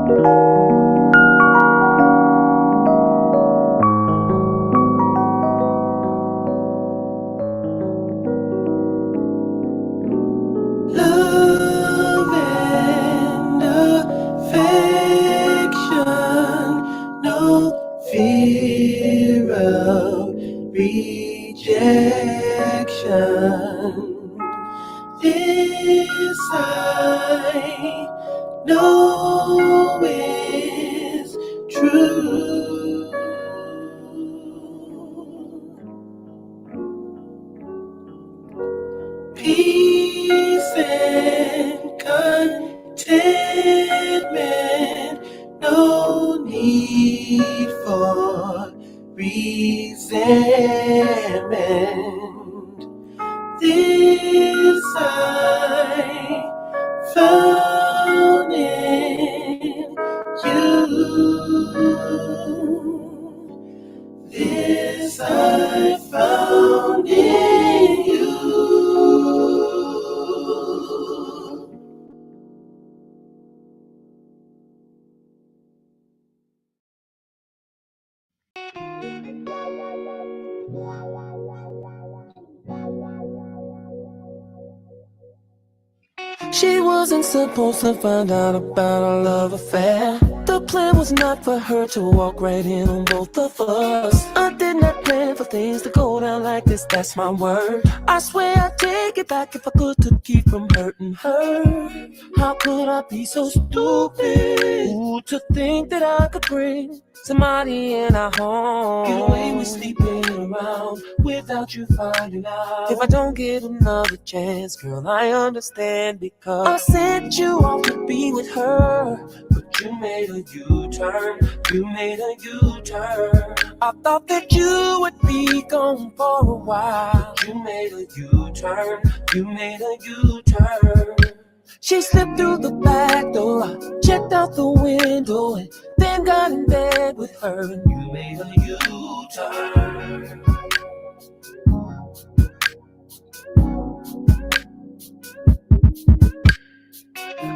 Love and affection, no fear of rejection. This I know is true. Peace and contentment, no need for resentment. This I found in you. This I found in you. She wasn't supposed to find out about our love affair. The plan was not for her to walk right in on both of us. I did not plan for things to go down like this, that's my word. I swear I'd take it back if I could to keep from hurting her. How could I be so stupid? Ooh, to think that I could bring somebody in our home, get away with sleeping around without you finding out. If I don't get another chance, girl, I understand, because I sent you off to be with her, but you made a U-turn, you made a U-turn. I thought that you would be gone for a while, but you made a U-turn, you made a U-turn. She slipped through the back door, I checked out the window, and then got in bed with her, and you made a U-turn.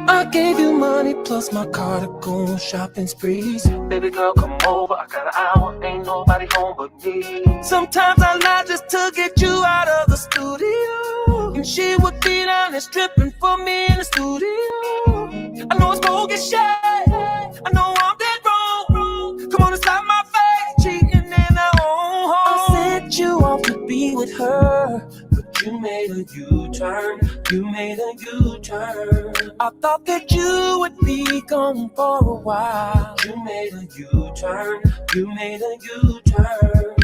I gave you money plus my car to go on shopping sprees. Baby girl, come over, I got an hour, ain't nobody home but me. Sometimes I lie just to get you out of the studio, and she would be down there stripping for me in the studio. I know it's bogus shit, I know I'm dead wrong. Come on and stop my face, cheating in our own home. I sent you off to be with her, but you made a U-turn, you made a U-turn. I thought that you would be gone for a while. You made a U-turn, you made a U-turn.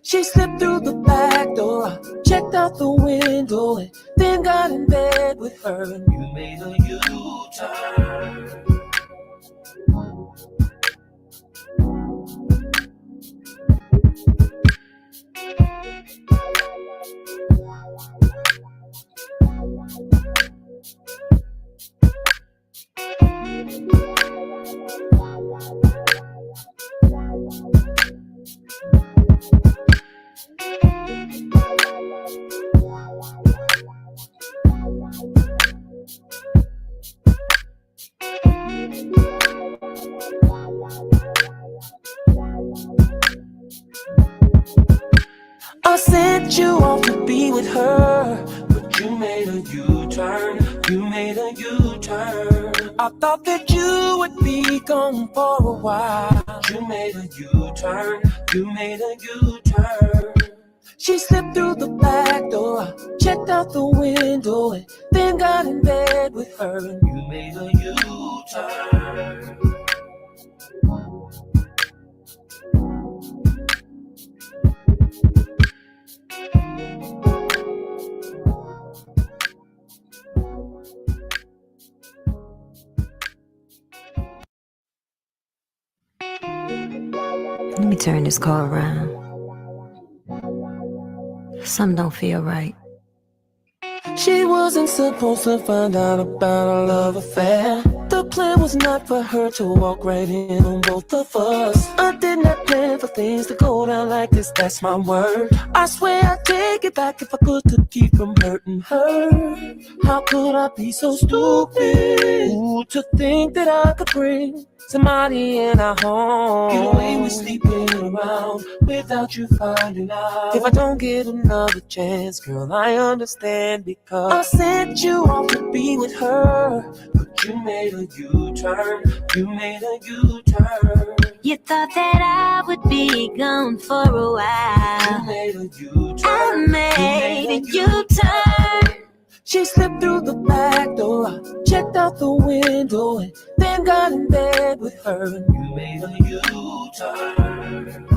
She slipped through the back door, I checked out the window, and then got in bed with her, and you made a U-turn. I sent you off to be with her, but you made a U-turn, you made a U-turn. I thought that you would be gone for a while. You made a U-turn, you made a U-turn. She slipped through the back door, I checked out the window, and then got in bed with her, and you made a U-turn. Let me turn this car around. Something don't feel right. She wasn't supposed to find out about our love affair. The plan was not for her to walk right in on both of us. I did not plan for things to go down like this, that's my word. I swear I'd take it back if I could to keep from hurting her. How could I be so stupid? Ooh, to think that I could bring somebody in our home. Get away with sleeping around without you finding out. If I don't get another chance, girl, I understand, because I sent you off to be with her, But you made a U-turn. You made a U-turn. You thought that I would be gone for a while. You made a U-turn. I made a U-turn. She slipped through the back door, I checked out the window, and then got in bed with her. You made a U-turn.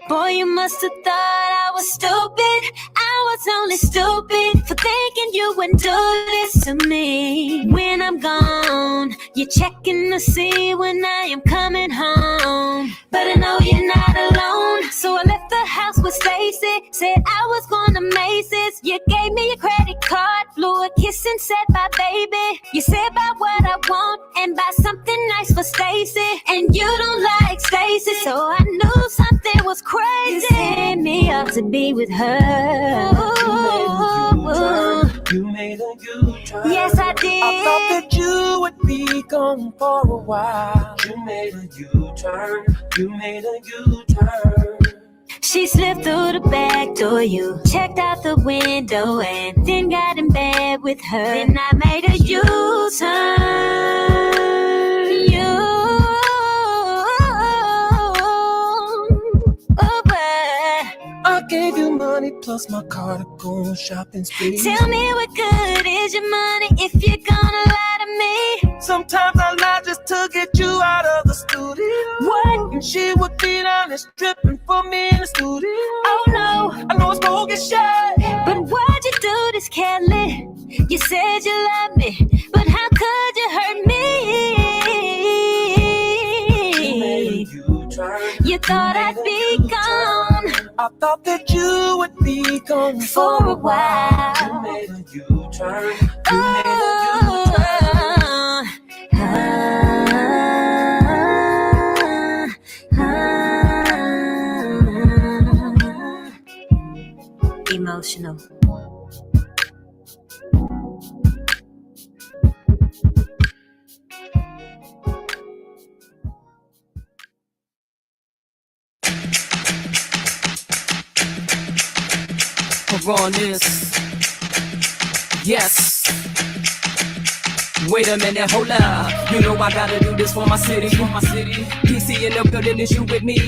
Boy, you must have thought I was stupid. I was only stupid for thinking you would do this to me. When I'm gone, you're checking to see when I am coming home. But I know you're not alone, so I left the house with Stacy. Said I was going to Macy's. You gave me your credit card, blew a kiss and said bye, baby. You said buy what I want and buy something nice for Stacy. And you don't like Stacy, so I knew something was crazy. You sent me off to be with her. You made a U-turn. Yes, I did. I thought that you would be gone for a while. You made a U-turn. You made a U-turn. She slipped through the back door, you checked out the window, and then got in bed with her. Then I made a U-turn. I gave you money plus my car to go on shopping spree. Tell me what good is your money if you're gonna lie to me? Sometimes I lie just to get you out of the studio. What? And she would be down there stripping for me in the studio. Oh no, I know it's bogus shit, but why'd you do this, Kelly? You said you loved me, but how could you hurt me? You made a U-turn. You thought I'd be gone. I thought that you would be gone For a while. You made a U-turn. You made a U-turn. Emotional. on this. Yes. Wait a minute, hold up. You know I gotta do this for my city. PC in the building, is you with me?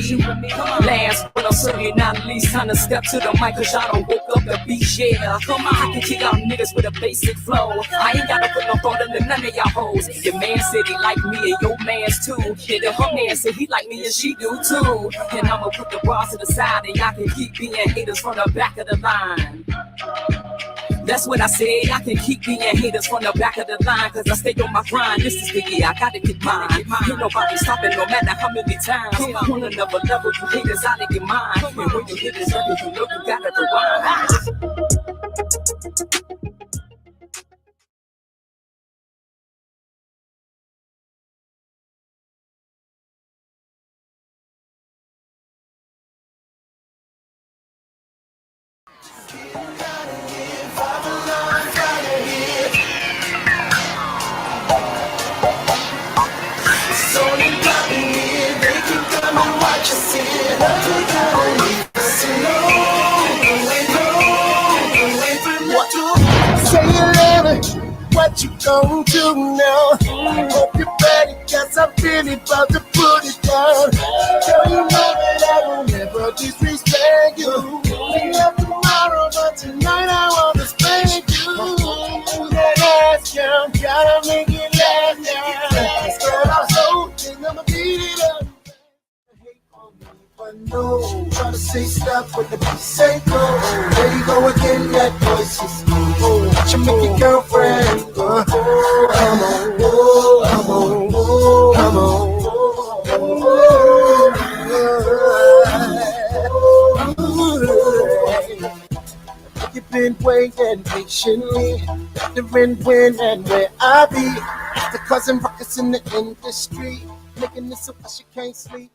Last but I'm certainly not least. Time to step to the mic, cause y'all don't woke up the beach, yeah. Come on, I can kick out niggas with a basic flow. I ain't gotta put no thought into none of y'all hoes. Your man said he like me and your man's too. And then her man said he like me and she do too. And I'ma put the bras to the side and y'all can keep being haters from the back of the line. That's what I said, I can keep being haters from the back of the line, cause I stay on my grind, this is the year, I gotta get mine. Ain't nobody stopping no matter how many times. On another level, you haters out of your mind. And when you hit this level, you know you gotta rewind. What you gon' do now? Hope you're ready, cause I'm really about to put it down. Girl, you know that I will never disrespect you. We have tomorrow, but tonight I wanna spank you. That ass, girl, gotta make it last now. Girl, I'm so thin, I'ma beat it up. No, try to say stop when the beat say go. There you go again, that voice is oh, you make your girlfriend go. Come on, come on, come on. You've been waiting patiently, wondering when and where I be. The cousin rockets in the industry, making this so she can't sleep.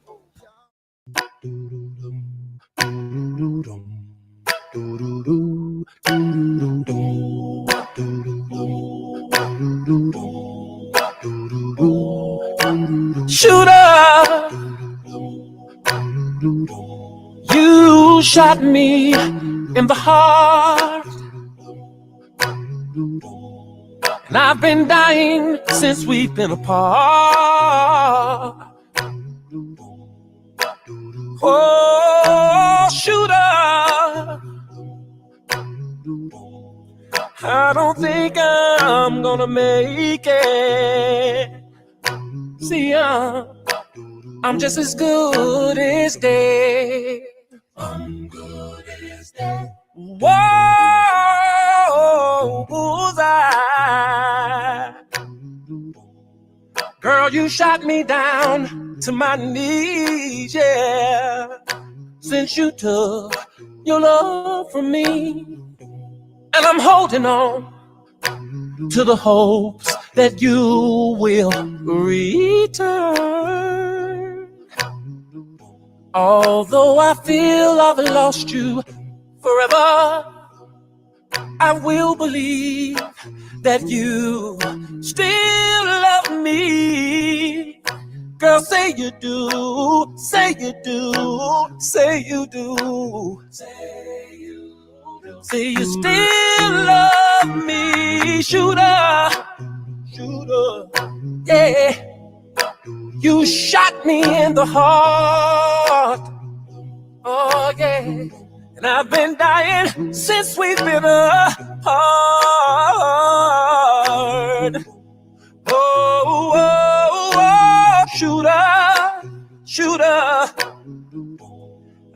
shot me in the heart, and I've been dying since we've been apart. Oh, shooter, I don't think I'm gonna make it. See, I'm just as good as dead. I'm good as dead. Whoa, bullseye. Girl, you shot me down to my knees, yeah. Since you took your love from me, and I'm holding on to the hopes that you will return. Although I feel I've lost you forever, I will believe that you still love me. Girl, say you do, say you do, say you do, say you still love me, shooter, shooter, yeah. You shot me in the heart, oh yeah. And I've been dying since we've been apart. Oh, oh, oh, shooter, shooter,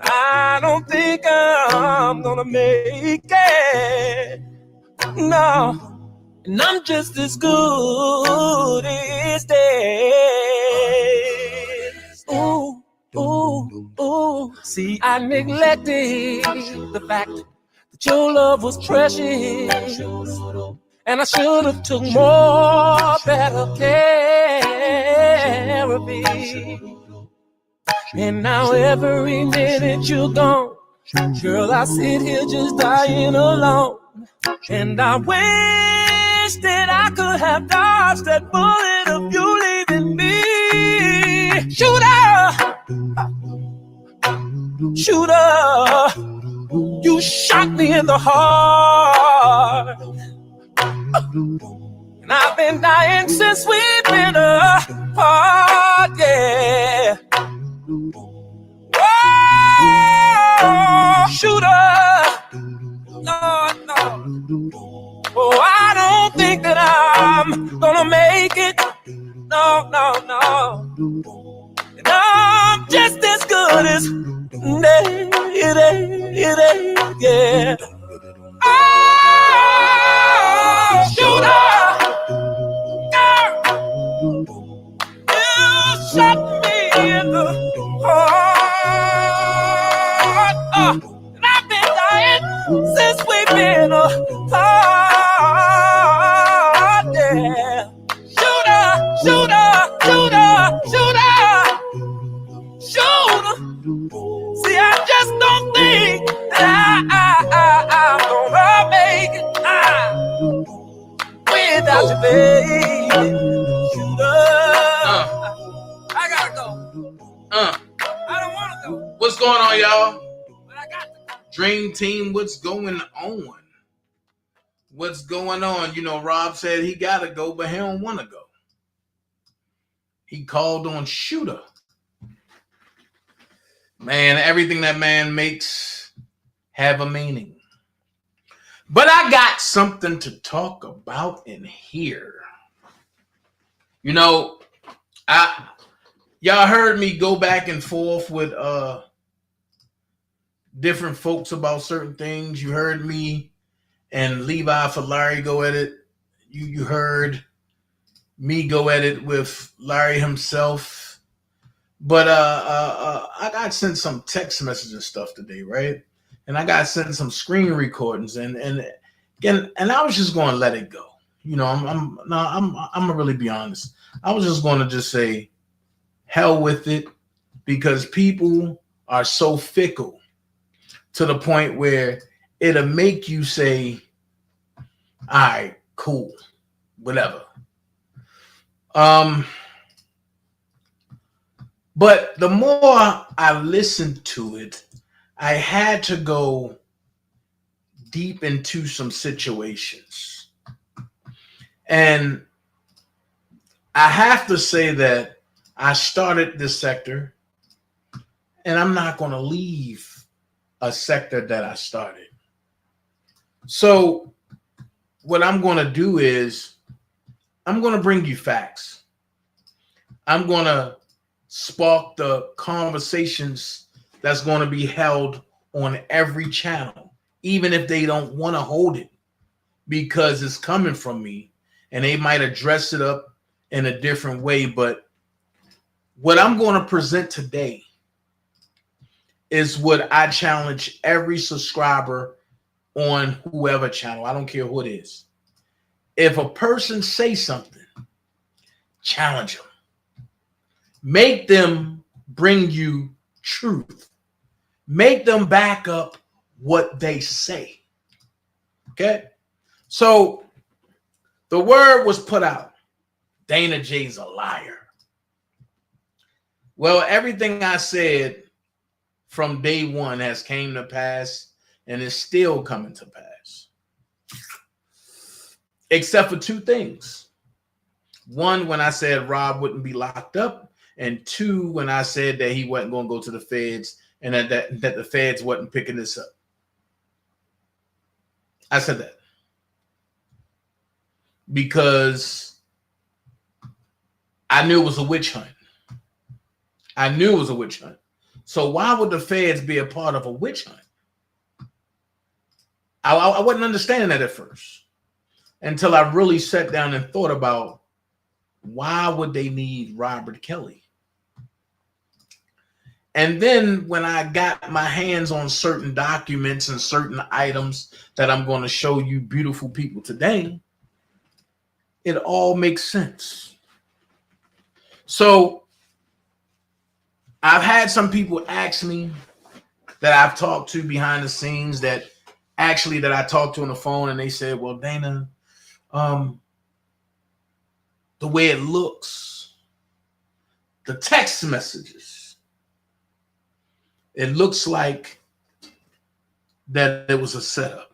I don't think I'm gonna make it, no. And I'm just as good as dead. Ooh, ooh, ooh. See, I neglected the fact that your love was precious, and I should have took more better care of it. And now every minute you're gone, girl, I sit here just dying alone. And I wish that I could have dodged that bullet of you leaving me. Shooter, shooter, you shot me in the heart. And I've been dying since we've been apart, yeah. Oh, shooter, no, no. Oh, I don't think that I'm gonna make it. No, no, no. And I'm just as good as it, yeah. Oh, shooter, girl, you shot me in the heart. And I've been dying since we've been apart, yeah. Shooter, shooter, shooter, shooter, shooter. See, I just don't think that I'm gonna make it without you, baby. Shooter, I gotta go. I don't wanna go. What's going on, y'all? But I got to go. Dream Team, what's going on? What's going on? You know, Rob said he gotta go, but he don't want to go. He called on Shooter. Man, everything that man makes have a meaning. But I got something to talk about in here. You know, y'all heard me go back and forth with different folks about certain things. You heard me and Levi for Larry go at it. You heard me go at it with Larry himself. But I got sent some text messages and stuff today, right? And I got sent some screen recordings, and again, and I was just going to let it go. You know, I'm gonna really be honest. I was just going to just say, hell with it, because people are so fickle to the point where it'll make you say, all right, cool, whatever. But the more I listened to it, I had to go deep into some situations. And I have to say that I started this sector, and I'm not going to leave a sector that I started. So what I'm going to do is I'm going to bring you facts. I'm going to spark the conversations that's going to be held on every channel, even if they don't want to hold it, because it's coming from me and they might address it up in a different way. But what I'm going to present today is what I challenge every subscriber on whoever channel. I don't care who it is. If a person says something, challenge them. Make them bring you truth. Make them back up what they say. Okay? So the word was put out. DanaJay's a liar. Well, everything I said from day one has came to pass and is still coming to pass. Except for two things. One, when I said Rob wouldn't be locked up. And two, when I said that he wasn't going to go to the feds and that the feds wasn't picking this up. I said that because I knew it was a witch hunt. I knew it was a witch hunt. So why would the feds be a part of a witch hunt? I wasn't understanding that at first until I really sat down and thought about why would they need Robert Kelly? And then when I got my hands on certain documents and certain items that I'm going to show you beautiful people today, it all makes sense. So I've had some people ask me that I've talked to behind the scenes that I talked to on the phone, and they said, well, Dana, the way it looks, the text messages, it looks like that it was a setup.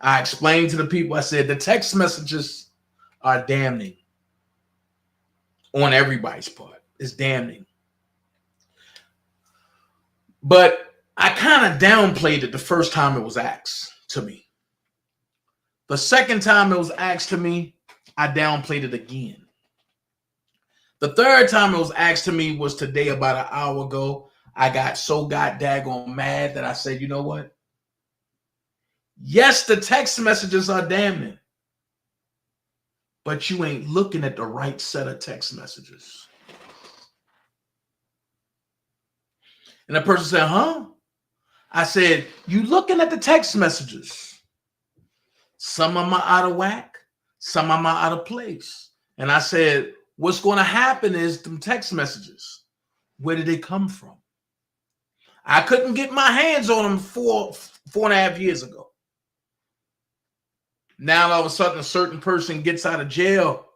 I explained to the people, I said, the text messages are damning on everybody's part. It's damning. But I kind of downplayed it the first time it was asked to me. The second time it was asked to me, I downplayed it again. The third time it was asked to me was today, about an hour ago. I got so daggone mad that I said, you know what? Yes, the text messages are damning, but you ain't looking at the right set of text messages. And the person said, huh? I said, you looking at the text messages. Some of them are out of whack. Some of them are out of place. And I said, what's going to happen is them text messages, where did they come from? I couldn't get my hands on them 4.5 years ago. Now all of a sudden a certain person gets out of jail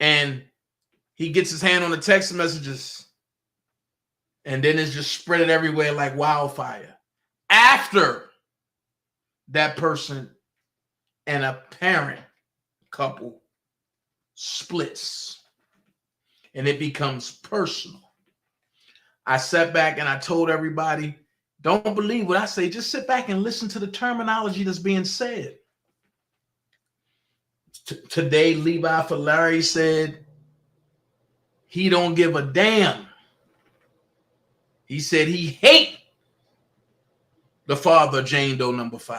and he gets his hand on the text messages, and then it's just spread everywhere like wildfire. After that person and a parent couple splits and it becomes personal. I sat back and I told everybody, don't believe what I say. Just sit back and listen to the terminology that's being said. Today, Levi Falari said he don't give a damn. He said he hate the father of Jane Doe number 5.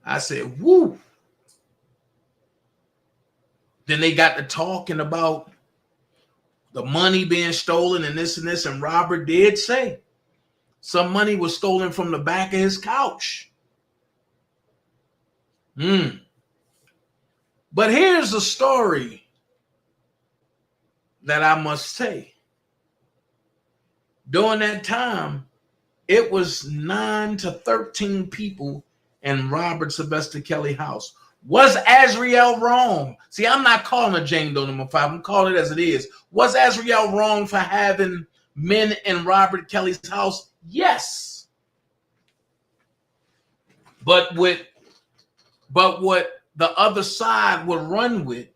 I said, woo. Then they got to talking about the money being stolen and this, and Robert did say some money was stolen from the back of his couch. But here's a story that I must say. During that time, it was 9 to 13 people in Robert Sylvester Kelly house. Was Azriel wrong? See, I'm not calling her Jane Doe number 5. I'm calling it as it is. Was Azriel wrong for having men in Robert Kelly's house? Yes. But what the other side would run with,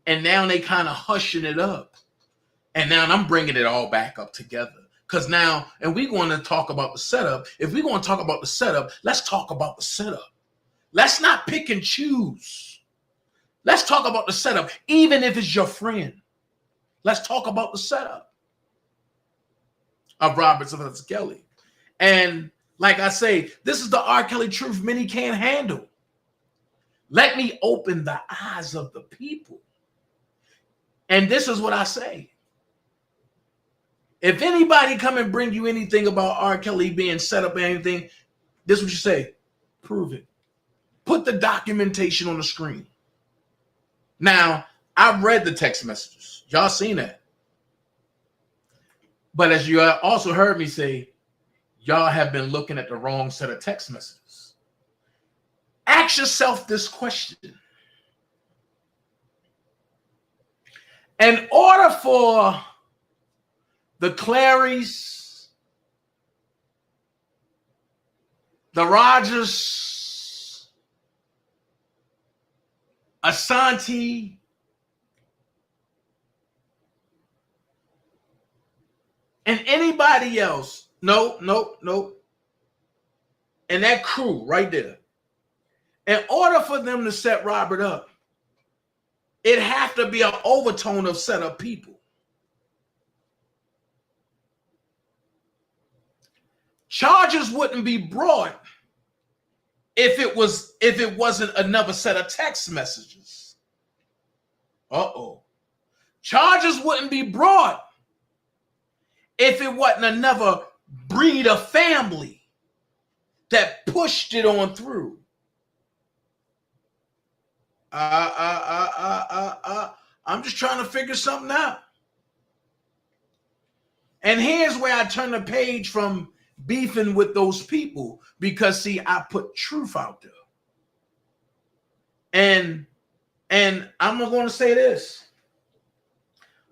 and now they kind of hushing it up. And now I'm bringing it all back up together. Because now, and we're going to talk about the setup. If we're going to talk about the setup, let's talk about the setup. Let's not pick and choose. Let's talk about the setup, even if it's your friend. Let's talk about the setup of Robert Sylvester Kelly. And like I say, this is the R. Kelly truth many can't handle. Let me open the eyes of the people. And this is what I say. If anybody come and bring you anything about R. Kelly being set up or anything, this is what you say. Prove it. Put the documentation on the screen. Now, I've read the text messages. Y'all seen that. But as you also heard me say, y'all have been looking at the wrong set of text messages. Ask yourself this question. In order for the Clarys, the Rogers, Asante, and anybody else, no, and that crew right there, in order for them to set Robert up, it have to be an overtone of set up people. Charges wouldn't be brought if it wasn't another set of text messages. Charges wouldn't be brought if it wasn't another breed of family that pushed it on through. I'm just trying to figure something out. And here's where I turn the page from beefing with those people, because see, I put truth out there. And I'm going to say this.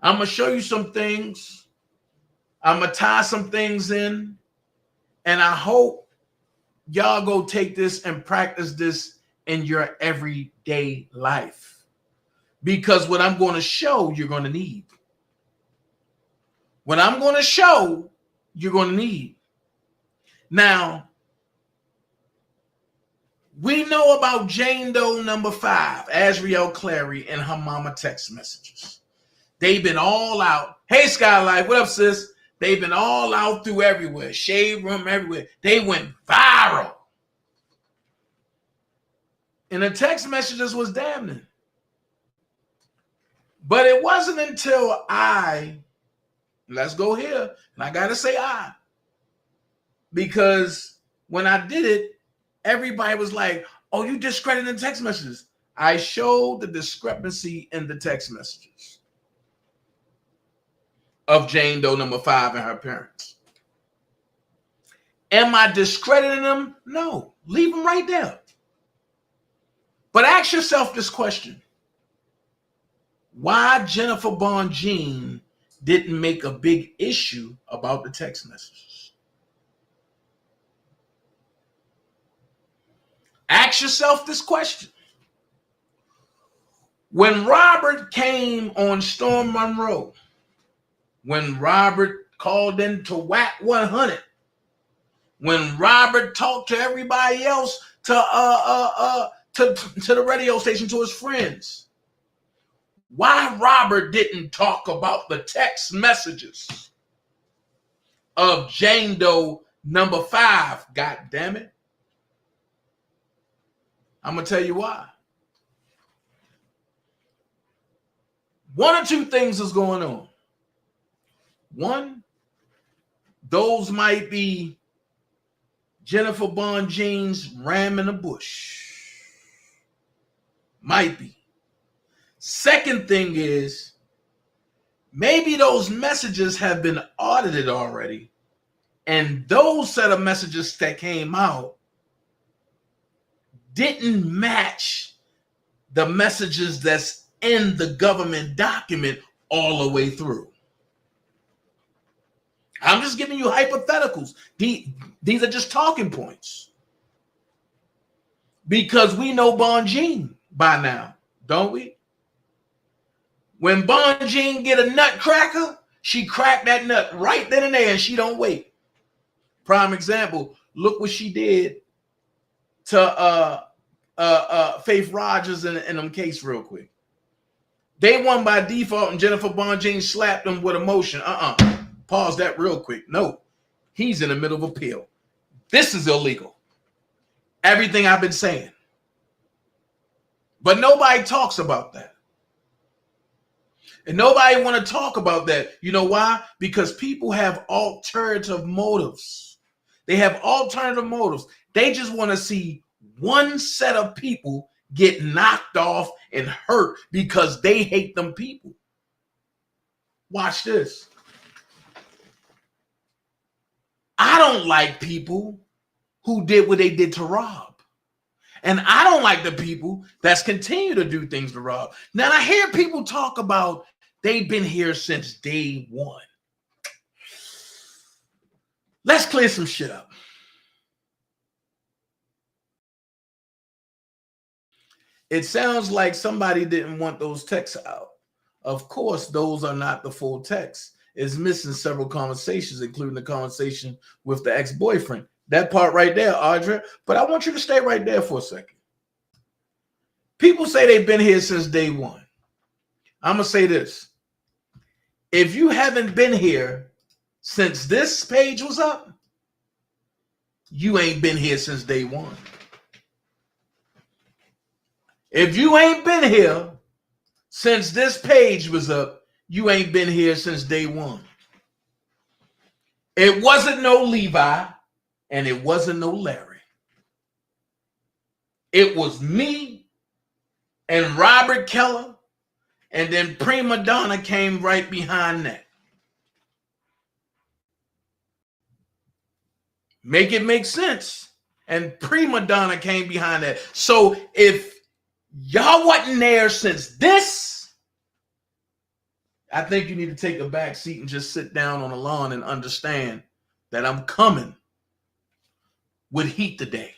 I'm going to show you some things. I'm going to tie some things in. And I hope y'all go take this and practice this in your everyday life. Because what I'm going to show, you're going to need. What I'm going to show, you're going to need. Now, we know about Jane Doe number 5, Azriel Clary, and her mama text messages. They've been all out. Hey, Skylight, what up, sis? They've been all out through everywhere. Shade room, everywhere. They went viral. And the text messages was damning. But it wasn't until let's go here, and I got to say because when I did it, everybody was like, oh, you discredited the text messages. I showed the discrepancy in the text messages of Jane Doe number 5 and her parents. Am I discrediting them? No. Leave them right there. But ask yourself this question. Why Jennifer Bonjean didn't make a big issue about the text messages? Ask yourself this question. When Robert came on Storm Monroe, when Robert called in to WAC 100, when Robert talked to everybody else, to the radio station, to his friends, why Robert didn't talk about the text messages of Jane Doe number 5? God damn it. I'm going to tell you why. One or two things is going on. One, those might be Jennifer Bonjean's ram in the bush. Might be. Second thing is, maybe those messages have been audited already, and those set of messages that came out didn't match the messages that's in the government document all the way through. I'm just giving you hypotheticals. These are just talking points. Because we know Bonjean by now, don't we? When Bonjean get a nutcracker, she cracked that nut right then and there, and she don't wait. Prime example, look what she did to Faith Rogers in them case real quick. They won by default, and Jennifer Bonjean slapped them with emotion. Pause that real quick. No, he's in the middle of appeal. This is illegal. Everything I've been saying. But nobody talks about that. And nobody want to talk about that. You know why? Because people have alternative motives. They have alternative motives. They just want to see one set of people get knocked off and hurt because they hate them people. Watch this. I don't like people who did what they did to Rob. And I don't like the people that's continue to do things to Rob. Now, I hear people talk about they've been here since day one. Let's clear some shit up. It sounds like somebody didn't want those texts out. Of course, those are not the full text. It's missing several conversations, including the conversation with the ex-boyfriend. That part right there, Audra. But I want you to stay right there for a second. People say they've been here since day one. I'm going to say this. If you haven't been here since this page was up, you ain't been here since day one. If you ain't been here since this page was up, you ain't been here since day one. It wasn't no Levi and it wasn't no Larry. It was me and Robert Keller, and then Prima Donna came right behind that. Make it make sense. And Prima Donna came behind that. So if y'all wasn't there since this, I think you need to take a back seat and just sit down on the lawn and understand that I'm coming with heat today.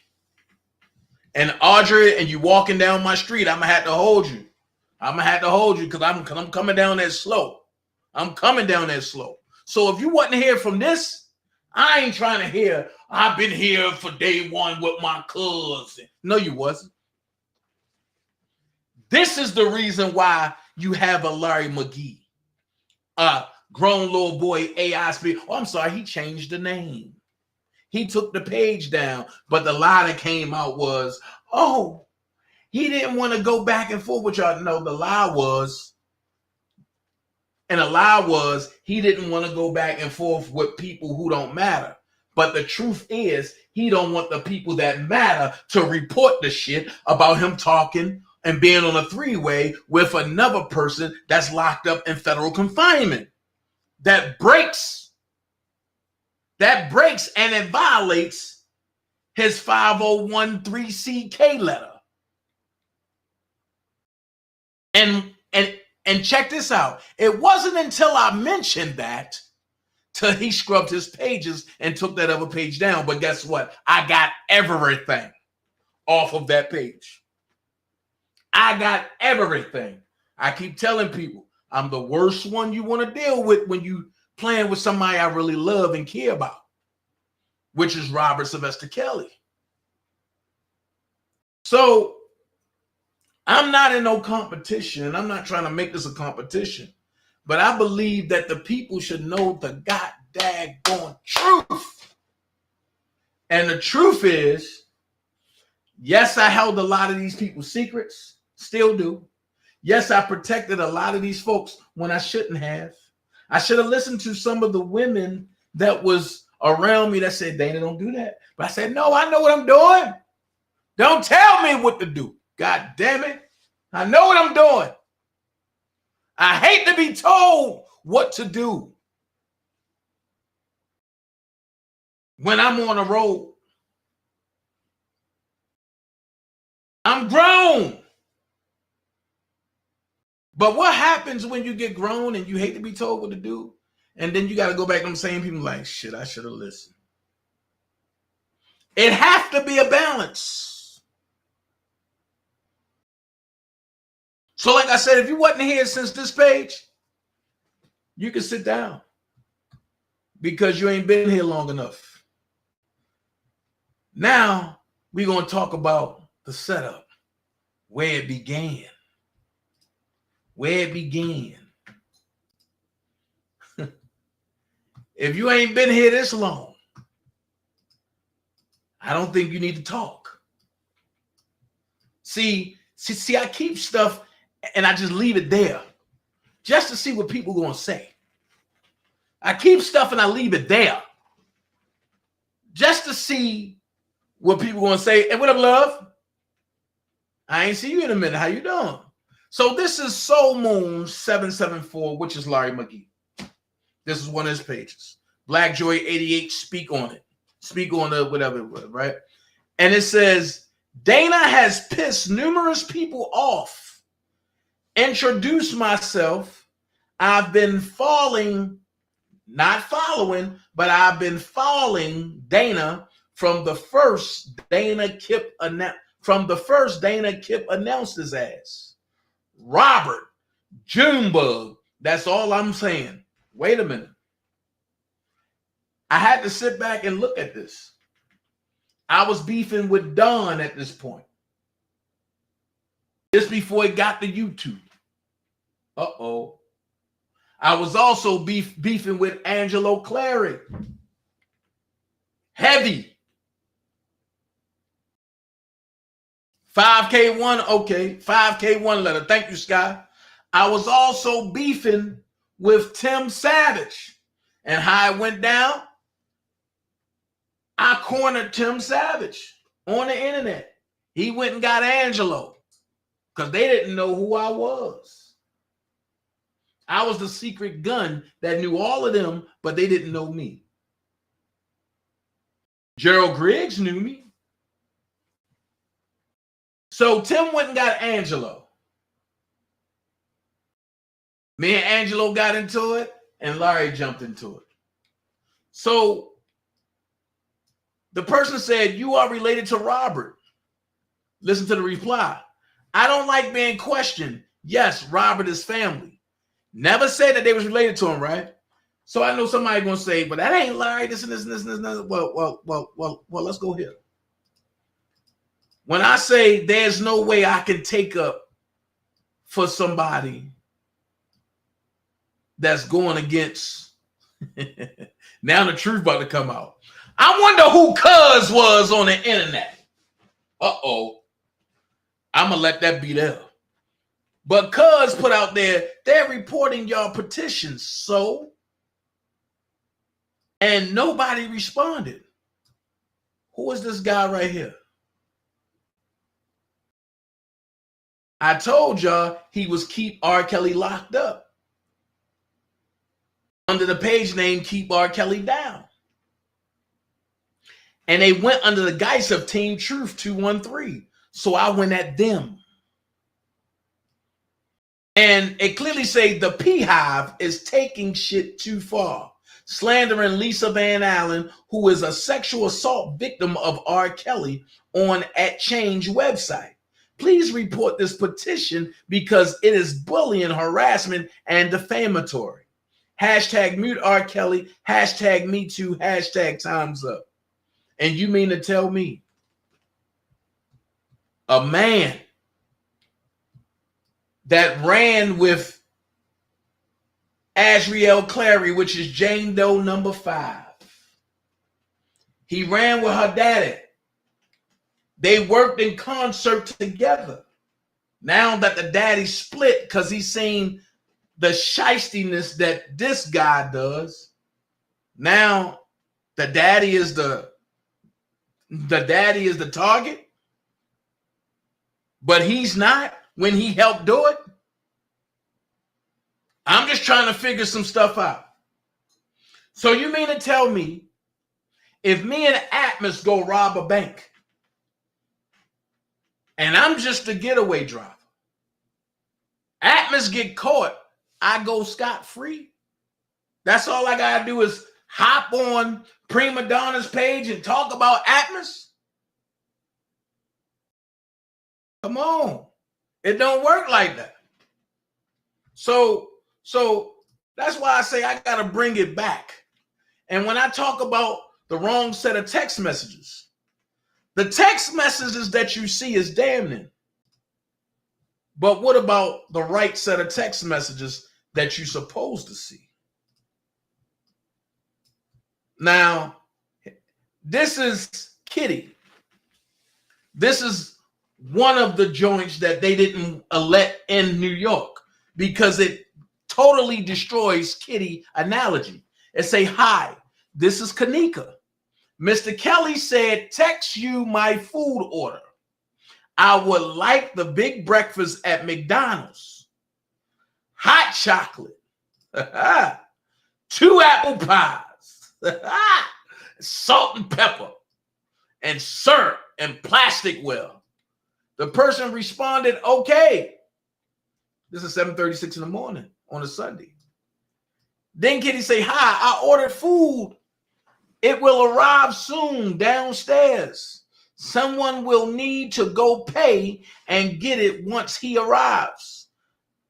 And Audrey, and you walking down my street, I'm going to have to hold you. I'm going to have to hold you because I'm coming down that slow. I'm coming down that slow. So if you wasn't here from this, I ain't trying to hear, I've been here for day one with my cousin. No, you wasn't. This is the reason why you have a Larry McGee. Grown little boy AI speak. Oh, I'm sorry, he changed the name. He took the page down, but the lie that came out was, oh, he didn't want to go back and forth with y'all. No, the lie was he didn't want to go back and forth with people who don't matter. But the truth is, he don't want the people that matter to report the shit about him talking and being on a three-way with another person that's locked up in federal confinement. That breaks and it violates his 5013CK letter. And check this out. It wasn't until I mentioned that till he scrubbed his pages and took that other page down. But guess what? I got everything off of that page. I got everything. I keep telling people, I'm the worst one you want to deal with when you playing with somebody I really love and care about, which is Robert Sylvester Kelly. So I'm not in no competition, and I'm not trying to make this a competition, but I believe that the people should know the goddamn truth. And the truth is, yes, I held a lot of these people's secrets, still do. Yes, I protected a lot of these folks when I shouldn't have. I should have listened to some of the women that was around me that said, Dana, don't do that. But I said, no, I know what I'm doing. Don't tell me what to do. God damn it. I know what I'm doing. I hate to be told what to do when I'm on the road. I'm grown. But what happens when you get grown and you hate to be told what to do? And then you got to go back to them same people like, shit, I should have listened. It has to be a balance. So like I said, if you wasn't here since this page, you can sit down because you ain't been here long enough. Now we're going to talk about the setup, where it began. Where it began. If you ain't been here this long, I don't think you need to talk. See, I keep stuff and I just leave it there just to see what people are going to say. I keep stuff and I leave it there just to see what people are going to say. And what up, love? I ain't see you in a minute. How you doing? So this is Soul Moon 774, which is Larry McGee. This is one of his pages. Black Joy 88, speak on it. Speak on the whatever it was, right? And it says, Dana has pissed numerous people off. Introduce myself. I've been not following, but I've been following Dana from the first Dana Kip announced his ass. Robert Junebug. That's all I'm saying. Wait a minute. I had to sit back and look at this. I was beefing with Don at this point. Just before it got to YouTube. Uh-oh. I was also beefing with Angelo Clary. Heavy. 5K1, okay. 5K1 letter. Thank you, Sky. I was also beefing with Tim Savage. And how it went down, I cornered Tim Savage on the internet. He went and got Angelo because they didn't know who I was. I was the secret gun that knew all of them, but they didn't know me. Gerald Griggs knew me. So Tim went and got Angelo. Me and Angelo got into it, and Larry jumped into it. So the person said, you are related to Robert. Listen to the reply. I don't like being questioned. Yes, Robert is family. Never said that they was related to him, right? So I know somebody gonna say, but that ain't Larry, this and this and this and this. And this. Well, let's go here. When I say there's no way I can take up for somebody that's going against, now the truth about to come out. I wonder who Cuz was on the internet. Uh-oh. I'm going to let that be there. But Cuz put out there, they're reporting y'all petitions. So? And nobody responded. Who is this guy right here? I told y'all he was Keep R. Kelly Locked Up. Under the page name Keep R. Kelly Down. And they went under the guise of Team Truth 213. So I went at them. And it clearly say the Beehive is taking shit too far. Slandering Lisa Van Allen, who is a sexual assault victim of R. Kelly on @Change website. Please report this petition because it is bullying, harassment, and defamatory. Hashtag mute R. Kelly, hashtag me too, hashtag time's up. And you mean to tell me a man that ran with Asriel Clary, which is Jane Doe number 5. He ran with her daddy. They worked in concert together. Now that the daddy split because he's seen the shystiness that this guy does, now the daddy is the target, but he's not when he helped do it. I'm just trying to figure some stuff out. So you mean to tell me if me and Atmos go rob a bank and I'm just a getaway driver Atmos get caught, I go scot-free. That's all I gotta do is hop on Prima Donna's page and talk about Atmos. Come on. It don't work like that. So that's why I say I gotta bring it back. And when I talk about the wrong set of text messages, the text messages that you see is damning. But what about the right set of text messages that you're supposed to see? Now, this is Kitty. This is one of the joints that they didn't let in New York because it totally destroys Kitty analogy. It say, hi, this is Kanika. Mr. Kelly said, text you my food order. I would like the big breakfast at McDonald's. Hot chocolate. 2 apple pies. Salt and pepper. And syrup and plastic well. The person responded, okay. This is 7:36 in the morning on a Sunday. Then Kitty say, hi, I ordered food. It will arrive soon downstairs. Someone will need to go pay and get it once he arrives.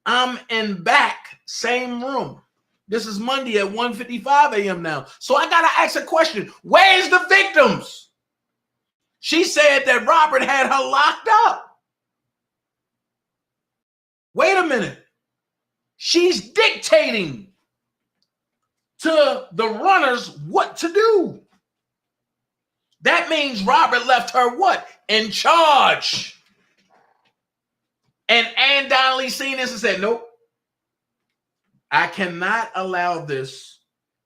I'm in back, same room. This is Monday at 1:55 a.m. now. So I got to ask a question. Where's the victims? She said that Robert had her locked up. Wait a minute. She's dictating to the runners what to do. That means Robert left her what? In charge. And Ann Donnelly seen this and said, nope, I cannot allow this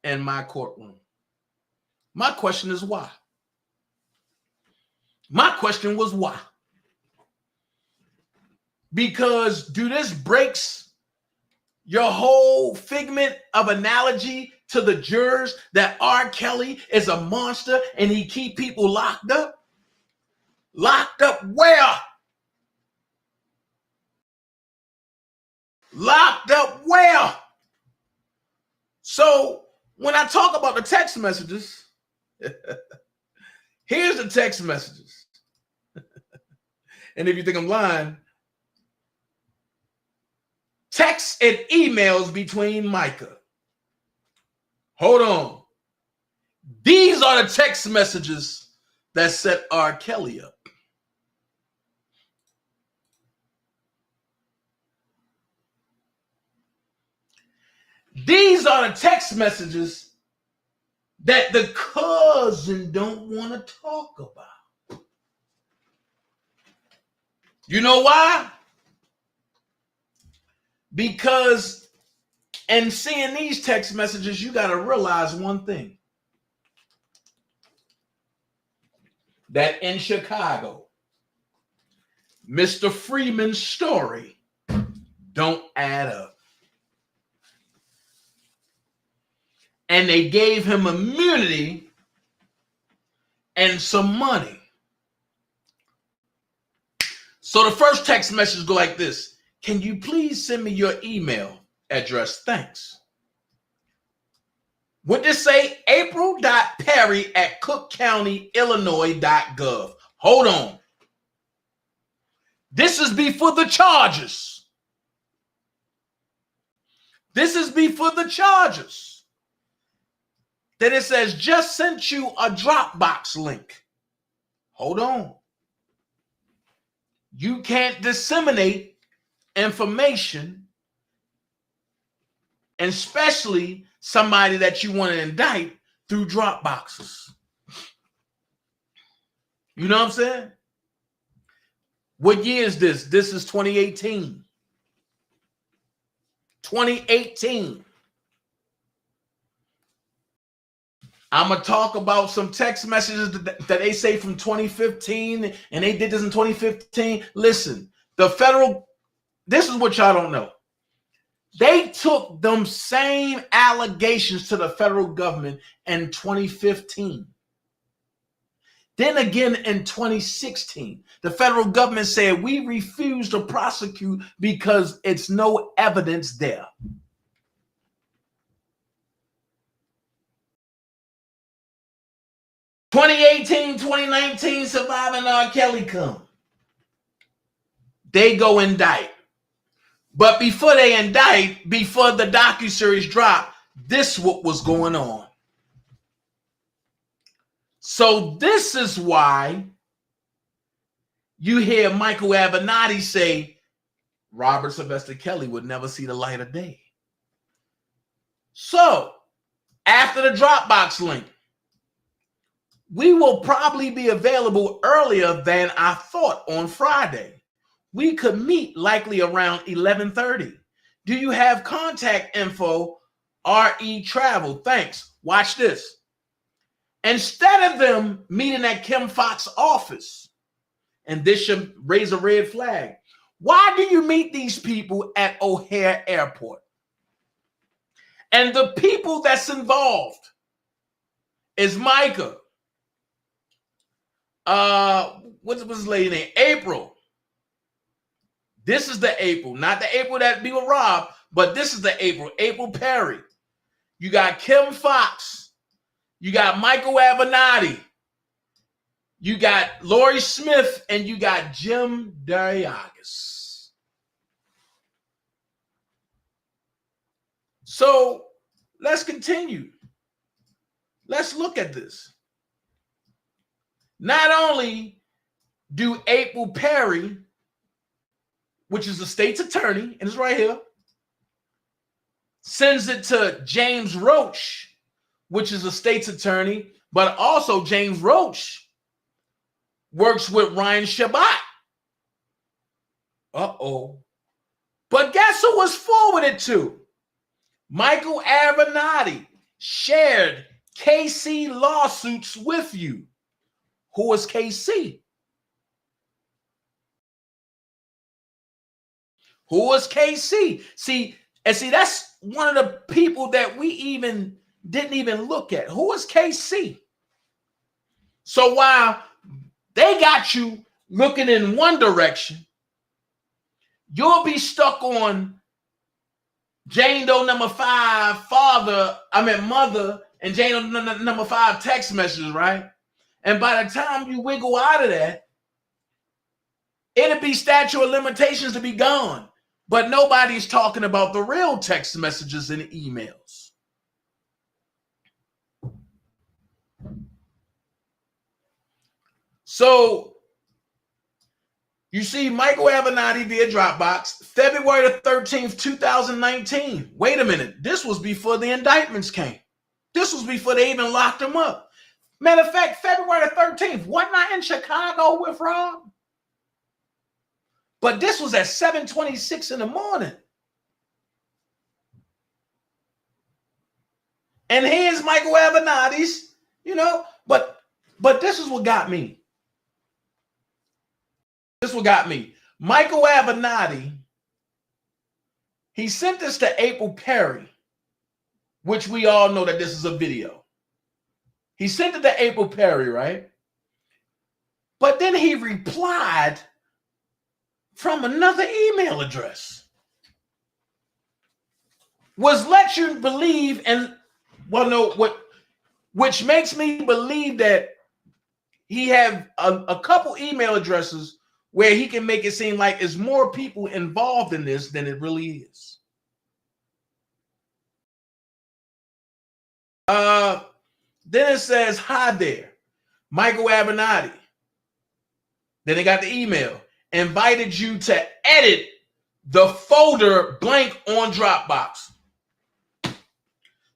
in my courtroom. My question is why? My question was why? Because do this breaks your whole figment of analogy to the jurors that R. Kelly is a monster and he keep people locked up? Locked up where? Locked up where? So when I talk about the text messages, here's the text messages. And if you think I'm lying, texts and emails between Micah. Hold on. These are the text messages that set R. Kelly up. These are the text messages that the cousin don't want to talk about. You know why? Because in seeing these text messages, you got to realize one thing. That in Chicago, Mr. Freeman's story don't add up. And they gave him immunity and some money. So the first text message go like this. Can you please send me your email address? Thanks. What this say? April.perry@cookcountyillinois.gov. Hold on. This is before the charges. This is before the charges. Then it says, just sent you a Dropbox link. Hold on. You can't disseminate information, and especially somebody that you want to indict through Dropboxes. You know what I'm saying? What year is this? This is 2018. 2018. I'm going to talk about some text messages that they say from 2015, and they did this in 2015. Listen, the federal, this is what y'all don't know. They took them same allegations to the federal government in 2015. Then again in 2016, the federal government said we refuse to prosecute because it's no evidence there. (2018, 2019) Surviving R. Kelly come. They go indict. But before they indict, before the docuseries drop, this what was going on. So this is why you hear Michael Avenatti say Robert Sylvester Kelly would never see the light of day. So after the Dropbox link, we will probably be available earlier than I thought on Friday. We could meet likely around 11:30. Do you have contact info? RE Travel. Thanks. Watch this. Instead of them meeting at Kim Foxx's office, and this should raise a red flag, why do you meet these people at O'Hare Airport? And the people that's involved is Micah. What's his lady name? April. This is the April, not the April that be with Rob, but this is the April Perry. You got Kim Foxx. You got Michael Avenatti. You got Lori Smith, and you got Jim Dariagas. So let's continue. Let's look at this. Not only do April Perry, which is the state's attorney, and it's right here, sends it to James Roach, which is the state's attorney, but also James Roach works with Ryan Shabbat. But guess who was forwarded to? Michael Avenatti shared KC lawsuits with you. Who is KC? Who is KC? See, that's one of the people that we didn't even look at. Who is KC? So while they got you looking in one direction, you'll be stuck on Jane Doe number 5, mother, and Jane Doe number 5 text messages, right? And by the time you wiggle out of that, it'll be statute of limitations to be gone. But nobody's talking about the real text messages and emails. So you see Michael Avenatti via Dropbox, February the 13th, 2019. Wait a minute. This was before the indictments came. This was before they even locked him up. Matter of fact, February the 13th, wasn't I in Chicago with Rob? But this was at 7:26 in the morning. And here's Michael Avenatti's, but this is what got me. This is what got me. Michael Avenatti, he sent this to April Perry, which we all know that this is a video. He sent it to April Perry, right? But then he replied from another email address. Was let you believe, which makes me believe that he have a couple email addresses where he can make it seem like there's more people involved in this than it really is. Then it says, hi there, Michael Avenatti. Then they got the email. Invited you to edit the folder blank on Dropbox.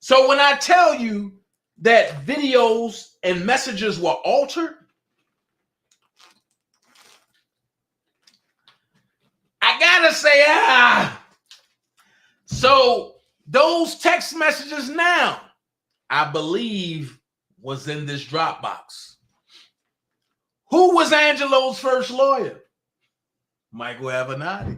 So when I tell you that videos and messages were altered, I gotta say, so those text messages now, I believe, was in this Dropbox. Who was Angelo's first lawyer? Michael Avenatti.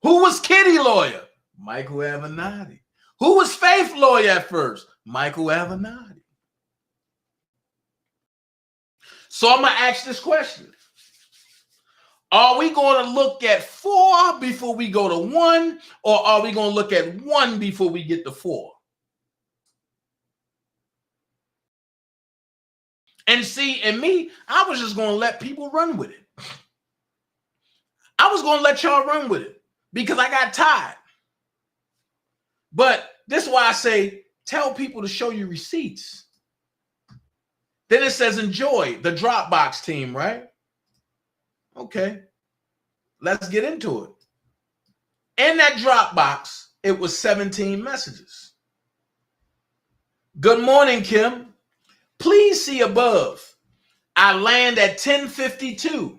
Who was Kitty lawyer? Michael Avenatti. Who was Faith lawyer at first? Michael Avenatti. So I'm going to ask this question. Are we going to look at 4 before we go to 1, or are we going to look at 1 before we get to 4? And see, and me, I was just going to let people run with it. I was going to let y'all run with it because I got tired. But this is why I say, tell people to show you receipts. Then it says, enjoy the Dropbox team, right? Okay. Let's get into it. In that Dropbox, it was 17 messages. Good morning, Kim. Please see above. I land at 10:52.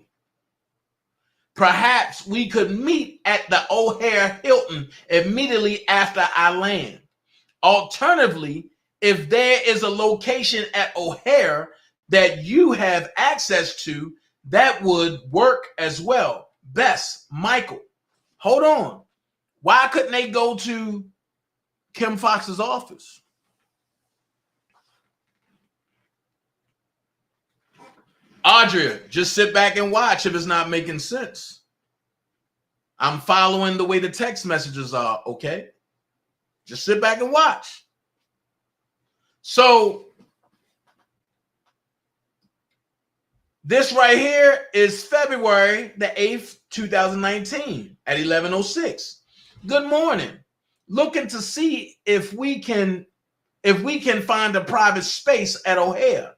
Perhaps we could meet at the O'Hare Hilton immediately after I land. Alternatively, if there is a location at O'Hare that you have access to, that would work as well. Best, Michael. Hold on. Why couldn't they go to Kim Fox's office? Audrey, just sit back and watch if it's not making sense. I'm following the way the text messages are, okay? Just sit back and watch. So this right here is February the 8th, 2019 at 11:06. Good morning. Looking to see if we can find a private space at O'Hare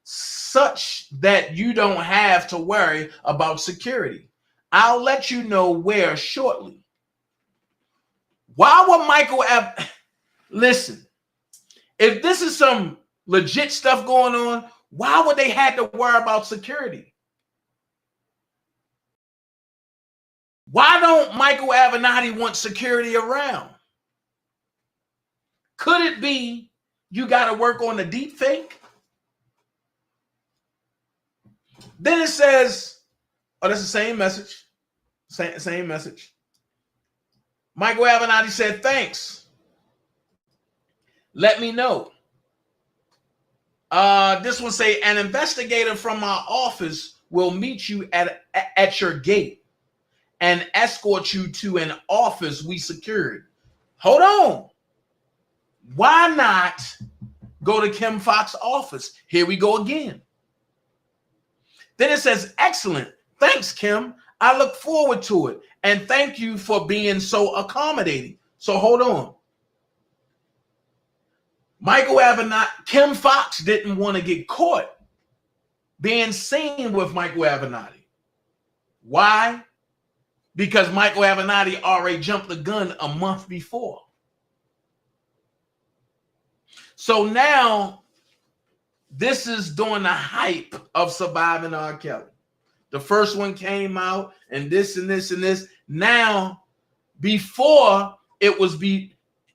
such that you don't have to worry about security. I'll let you know where shortly. Why would Michael listen? If this is some legit stuff going on, why would they have to worry about security? Why don't Michael Avenatti want security around? Could it be you got to work on the deep fake? Then it says, oh, that's the same message. Same message. Michael Avenatti said, thanks. Let me know. This one say, an investigator from our office will meet you at your gate and escort you to an office we secured. Hold on. Why not go to Kim Fox's office? Here we go again. Then it says, excellent. Thanks, Kim. I look forward to it. And thank you for being so accommodating. So hold on. Michael Avenatti, Kim Fox didn't want to get caught being seen with Michael Avenatti. Why? Because Michael Avenatti already jumped the gun a month before. So now, this is during the hype of Surviving R. Kelly. The first one came out, and this and this and this. Now, before it was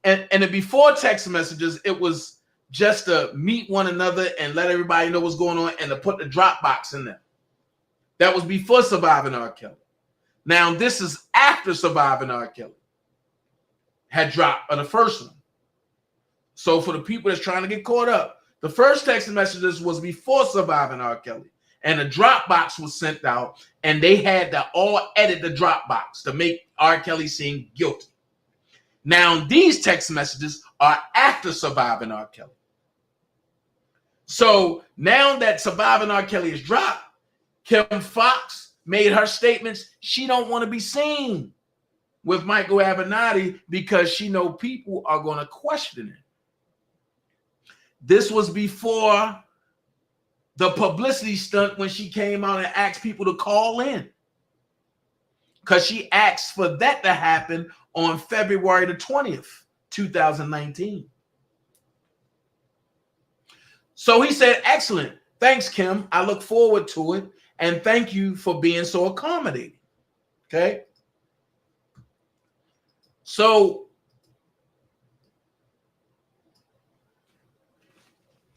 and the before text messages, it was just to meet one another and let everybody know what's going on and to put the Dropbox in there. That was before Surviving R. Kelly. Now, this is after Surviving R. Kelly had dropped the first one. So for the people that's trying to get caught up, the first text messages was before Surviving R. Kelly. And the Dropbox was sent out, and they had to all edit the Dropbox to make R. Kelly seem guilty. Now, these text messages are after Surviving R. Kelly. So now that Surviving R. Kelly is dropped, Kim Fox made her statements. She don't want to be seen with Michael Avenatti because she know people are going to question it. This was before the publicity stunt when she came out and asked people to call in. Because she asked for that to happen on February the 20th, 2019. So he said, excellent. Thanks, Kim. I look forward to it. And thank you for being so accommodating. Okay. So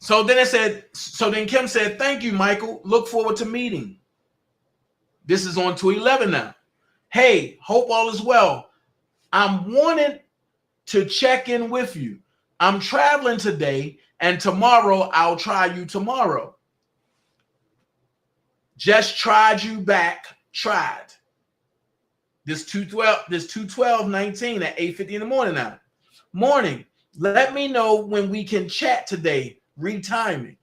then it said, so then Kim said, thank you, Michael. Look forward to meeting. This is on 2/11 now. Hey, hope all is well. I'm wanting to check in with you. I'm I'm traveling today, and tomorrow I'll try you tomorrow. Just tried you back, tried. This 212-19 at 8:50 in the morning now. Morning. Let me know when we can chat today. Retiming.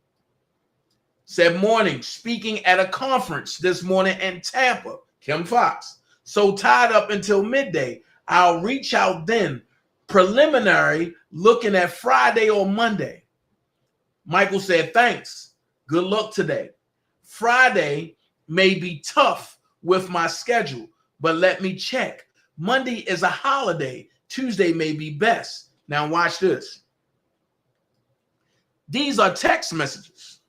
Said morning. Speaking at a conference this morning in Tampa. Kim Fox. So tied up until midday. I'll reach out then. Preliminary looking at Friday or Monday. Michael said, thanks. Good luck today. Friday may be tough with my schedule, but let me check. Monday is a holiday. Tuesday may be best. Now watch this. These are text messages.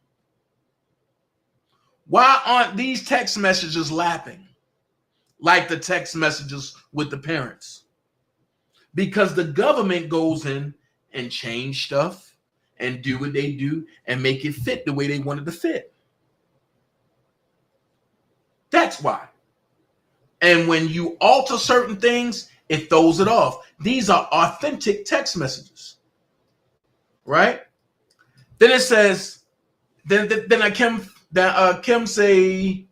Why aren't these text messages lapping like the text messages with the parents? Because the government goes in and change stuff and do what they do and make it fit the way they want it to fit. That's why. And when you alter certain things, it throws it off. These are authentic text messages, right? Then it says, Kim say,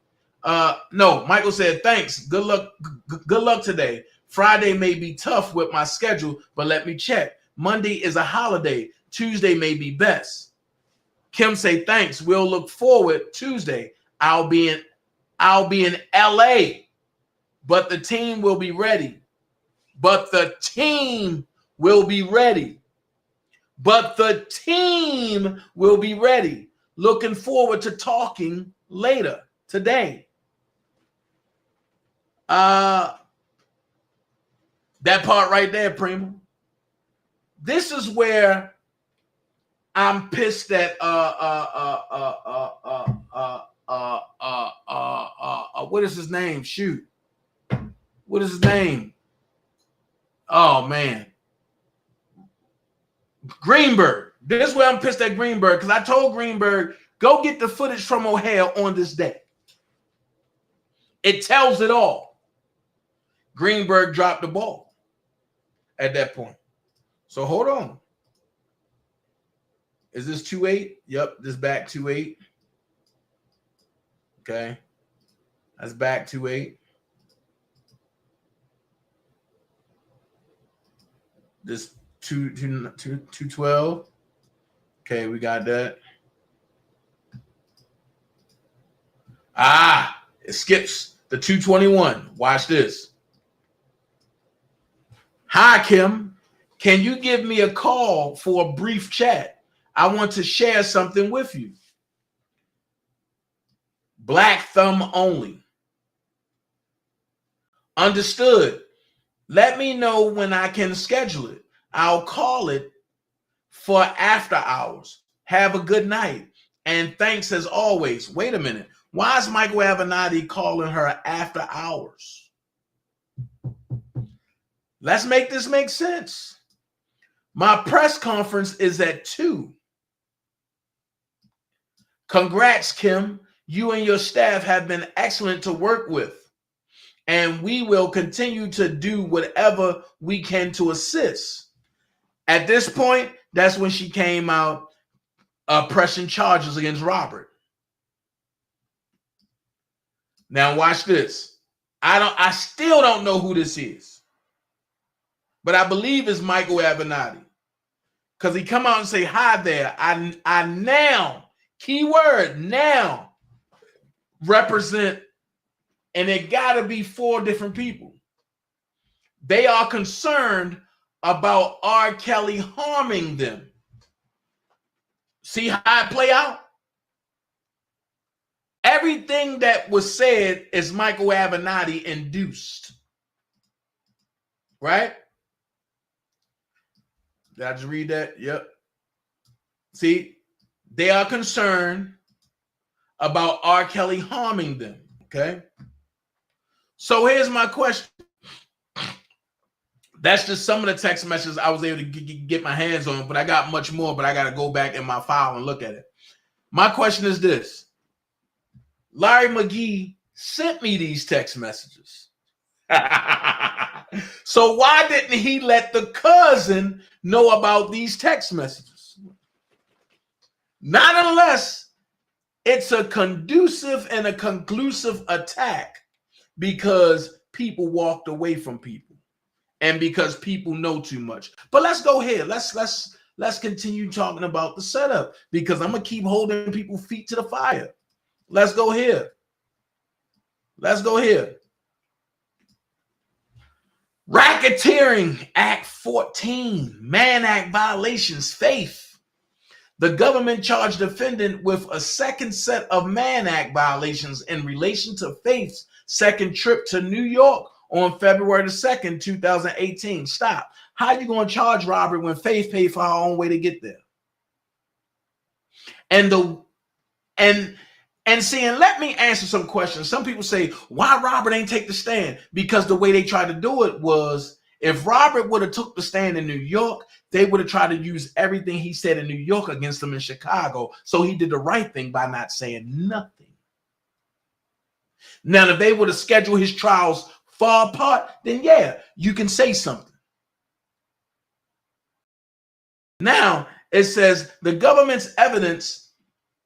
no, Michael said, thanks. Good luck today. Friday may be tough with my schedule, but let me check. Monday is a holiday. Tuesday may be best. Kim say, thanks. We'll look forward Tuesday. I'll be in LA, but the team will be ready. But the team will be ready. But the team will be ready. Looking forward to talking later today. That part right there, Primo. This is where I'm pissed at what is his name? Shoot. What is his name? Oh man. Greenberg. This is where I'm pissed at Greenberg, because I told Greenberg, go get the footage from O'Hare on this day. It tells it all. Greenberg dropped the ball at that point. So hold on. Is this 2-8? Yep, this back 2-8. Okay. That's back 2-8. This 212. Okay, we got that. It skips the 221. Watch this. Hi, Kim. Can you give me a call for a brief chat? I want to share something with you. Black thumb only. Understood. Let me know when I can schedule it. I'll call it for after hours. Have a good night. And thanks as always. Wait a minute. Why is Michael Avenatti calling her after hours? Let's make this make sense. My press conference is at 2. Congrats, Kim. You and your staff have been excellent to work with, and we will continue to do whatever we can to assist. At this point, that's when she came out pressing charges against Robert. Now watch this. I still don't know who this is, but I believe it's Michael Avenatti, because he come out and say, hi there. I now, keyword now, represent, and it got to be 4 different people. They are concerned about R. Kelly harming them. See how it play out? Everything that was said is Michael Avenatti induced. Right? Did I just read that? Yep. See, they are concerned about R. Kelly harming them. Okay. So here's my question. That's just some of the text messages I was able to get my hands on, but I got much more, but I got to go back in my file and look at it. My question is this. Larry McGee sent me these text messages. So why didn't he let the cousin know about these text messages? Not unless It's a conducive and a conclusive attack because people walked away from people and because people know too much. But let's go ahead. Let's continue talking about the setup because I'm gonna keep holding people's feet to the fire. Let's go here. Let's go here. Racketeering Act 14, Mann Act violations, faith. The government charged defendant with a second set of Mann Act violations in relation to Faith's second trip to New York on February the 2nd, 2018. Stop. How you going to charge Robert when Faith paid for her own way to get there? And let me answer some questions. Some people say, why Robert ain't take the stand? Because the way they tried to do it was, if Robert would have took the stand in New York, they would have tried to use everything he said in New York against him in Chicago. So he did the right thing by not saying nothing. Now, if they would have scheduled his trials far apart, then yeah, you can say something. Now, it says the government's evidence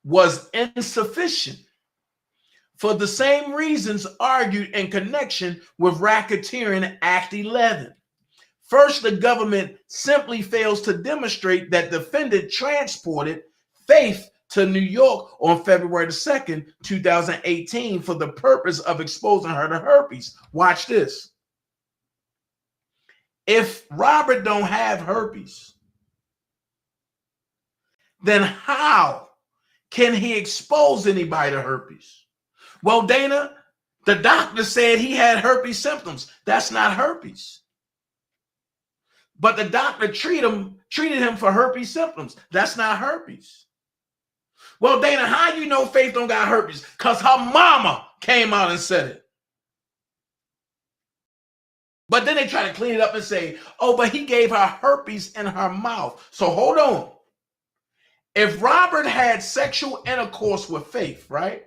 was insufficient for the same reasons argued in connection with Racketeering Act 11. First, the government simply fails to demonstrate that defendant transported Faith to New York on February the 2nd, 2018 for the purpose of exposing her to herpes. Watch this. If Robert don't have herpes, then how can he expose anybody to herpes? Well, Dana, the doctor said he had herpes symptoms. That's not herpes. But the doctor treated him for herpes symptoms. That's not herpes. Well, Dana, how you know Faith don't got herpes? Because her mama came out and said it. But then they try to clean it up and say, oh, but he gave her herpes in her mouth. So hold on. If Robert had sexual intercourse with Faith, right?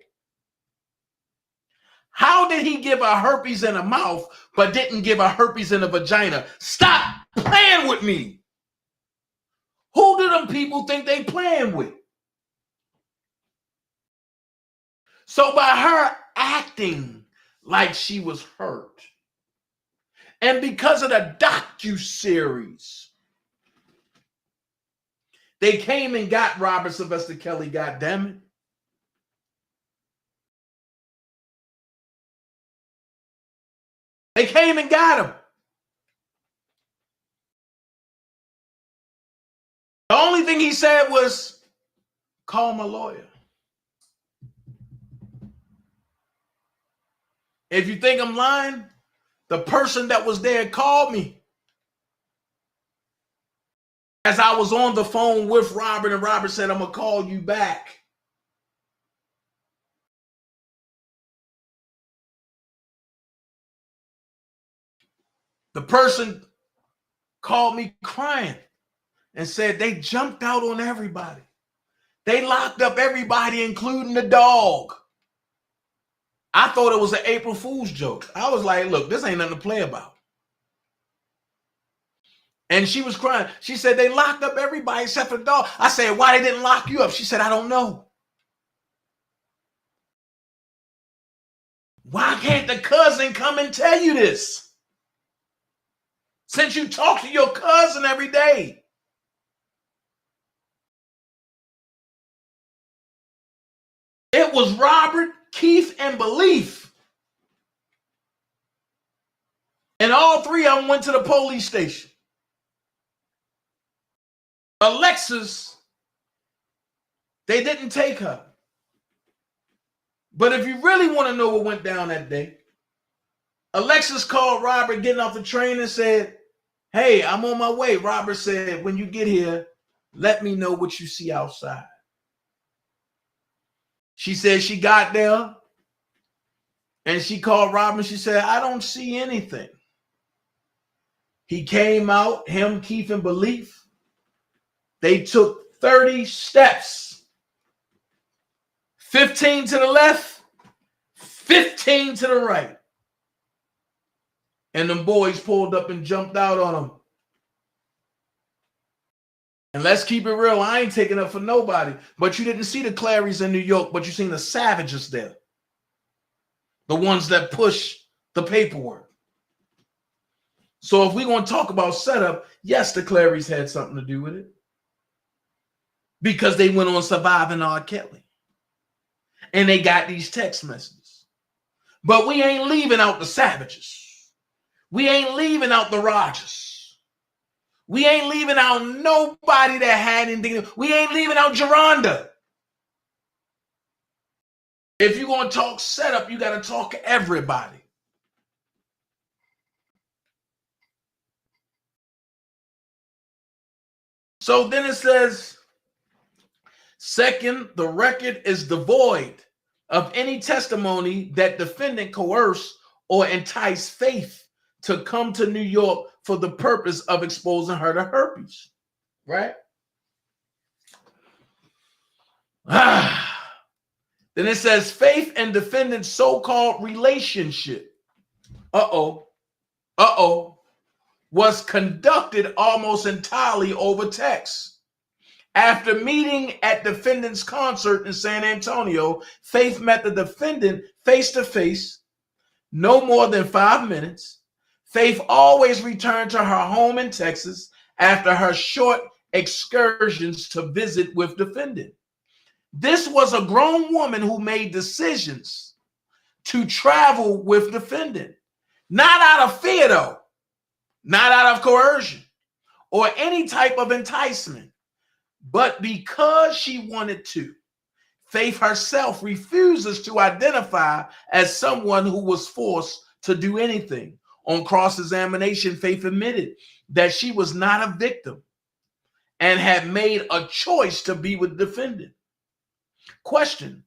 How did he give her herpes in the mouth, but didn't give her herpes in the vagina? Stop playing with me. Who do them people think they playing with? So by her acting like she was hurt, and because of the docu-series, they came and got Robert Sylvester Kelly, goddammit. They came and got him. The only thing he said was, call my lawyer. If you think I'm lying, the person that was there called me. As I was on the phone with Robert, and Robert said, I'm going to call you back. The person called me crying and said they jumped out on everybody. They locked up everybody, including the dog. I thought it was an April Fool's joke. I was like, look, this ain't nothing to play about. And she was crying. She said they locked up everybody except for the dog. I said, why they didn't lock you up? She said, I don't know. Why can't the cousin come and tell you this? Since you talk to your cousin every day. It was Robert, Keith, and Belief. And all three of them went to the police station. Alexis, they didn't take her. But if you really want to know what went down that day, Alexis called Robert getting off the train and said, hey, I'm on my way. Robert said, when you get here, let me know what you see outside. She said she got there and she called Robert and she said, I don't see anything. He came out, him, Keith, and Belief. They took 30 steps. 15 to the left, 15 to the right. And them boys pulled up and jumped out on them. And let's keep it real. I ain't taking up for nobody. But you didn't see the Clarys in New York, but you seen the savages there. The ones that push the paperwork. So if we're going to talk about setup, yes, the Clarys had something to do with it. Because they went on Surviving R. Kelly. And they got these text messages. But we ain't leaving out the savages. We ain't leaving out the Rogers. We ain't leaving out nobody that had anything. We ain't leaving out Geronda. If you're going to talk setup, you got to talk everybody. So then it says, second, the record is devoid of any testimony that defendant coerced or enticed Faith to come to New York for the purpose of exposing her to herpes. Right? Then it says Faith and defendant's so-called relationship, was conducted almost entirely over text. After meeting at defendant's concert in San Antonio, Faith met the defendant face-to-face, no more than 5 minutes. Faith always returned to her home in Texas after her short excursions to visit with defendant. This was a grown woman who made decisions to travel with defendant, not out of fear though, not out of coercion or any type of enticement, but because she wanted to. Faith herself refuses to identify as someone who was forced to do anything. On cross-examination, Faith admitted that she was not a victim and had made a choice to be with the defendant. Question: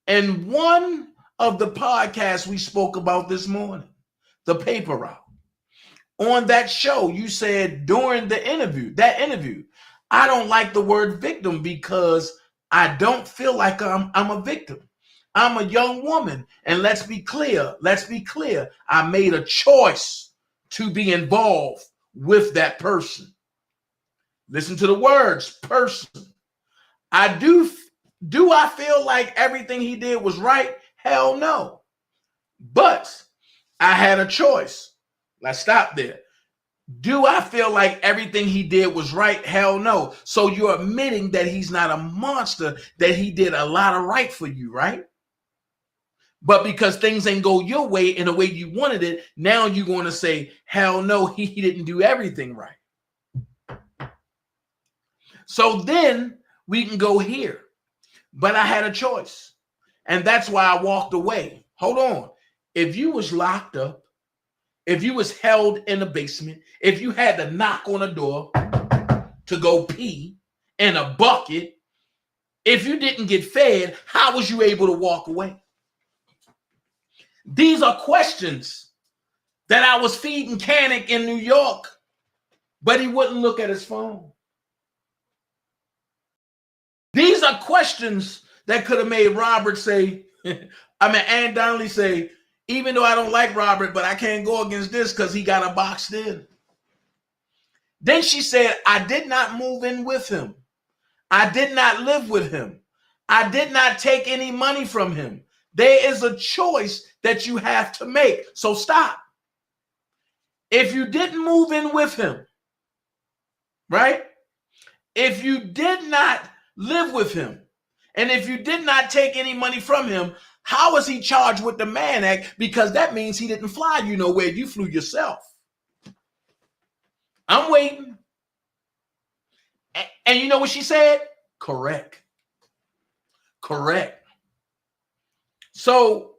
in one of the podcasts we spoke about this morning, the paper route, on that show, you said during the interview, I don't like the word victim because I don't feel like I'm a victim. I'm a young woman, and let's be clear. I made a choice to be involved with that person. Listen to the words, person. I do I feel like everything he did was right? Hell no. But I had a choice. Let's stop there. Do I feel like everything he did was right? Hell no. So you're admitting that he's not a monster, that he did a lot of right for you, right? But because things ain't go your way in the way you wanted it, now you're going to say, hell no, he didn't do everything right. So then we can go here. But I had a choice. And that's why I walked away. Hold on. If you was locked up, if you was held in the basement, if you had to knock on a door to go pee in a bucket, if you didn't get fed, how was you able to walk away? These are questions that I was feeding Canic in New York, but he wouldn't look at his phone. These are questions that could have made Robert say, Ann Donnelly say, even though I don't like Robert, but I can't go against this because he got a boxed in. Then she said, I did not move in with him. I did not live with him. I did not take any money from him. There is a choice that you have to make. So stop. If you didn't move in with him, right? If you did not live with him, and if you did not take any money from him, how is he charged with the Mann Act? Because that means he didn't fly you nowhere. You flew yourself. I'm waiting. And you know what she said? Correct. So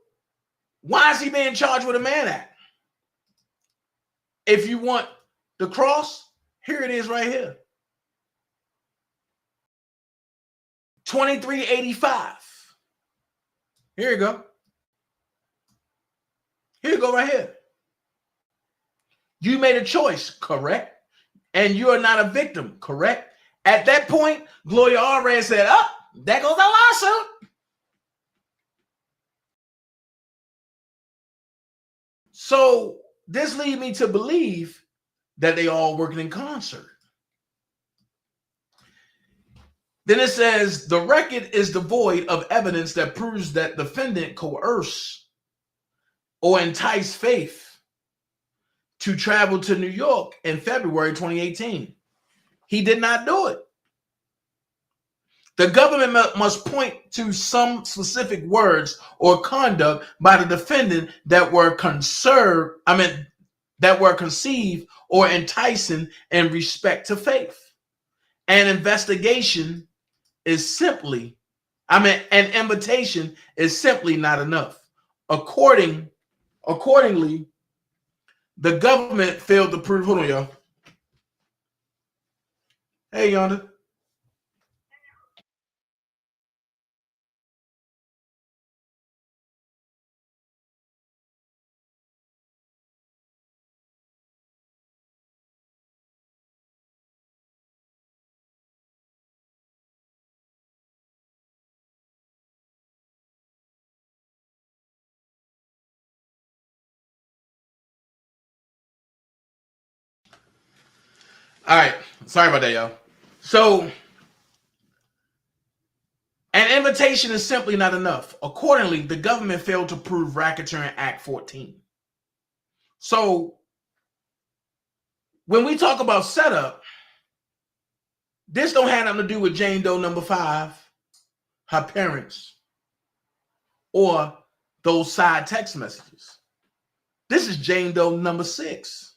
why is he being charged with a Mann Act? If you want the cross, here it is right here. 2385. Here you go. Here you go right here. You made a choice, correct? And you are not a victim, correct? At that point, Gloria Allred said, there goes the lawsuit. So this leads me to believe that they all working in concert. Then it says the record is devoid of evidence that proves that defendant coerced or enticed Faith to travel to New York in February 2018. He did not do it. The government must point to some specific words or conduct by the defendant that were conceived or enticing in respect to Faith. An investigation is simply, an invitation is simply not enough. Accordingly, the government failed to prove. Hold on, y'all. Hey, Yonder. All right. Sorry about that, y'all. So, an invitation is simply not enough. Accordingly, the government failed to prove Racketeering Act 14. So, when we talk about setup, this don't have nothing to do with Jane Doe number 5, her parents, or those side text messages. This is Jane Doe number 6.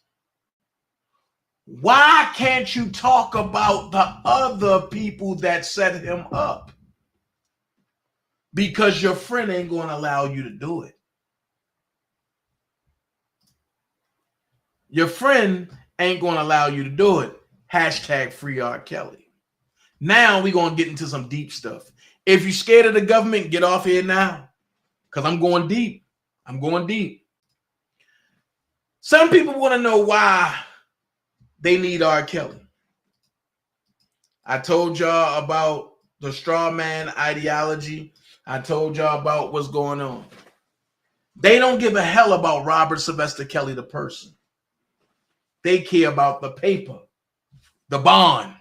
Why can't you talk about the other people that set him up? Because your friend ain't going to allow you to do it. Your friend ain't going to allow you to do it. Hashtag free R. Kelly. Now we're going to get into some deep stuff. If you're scared of the government, get off here now. Because I'm going deep. I'm going deep. Some people want to know why they need R. Kelly. I told y'all about the straw man ideology. I told y'all about what's going on. They don't give a hell about Robert Sylvester Kelly, the person. They care about the paper, the bond.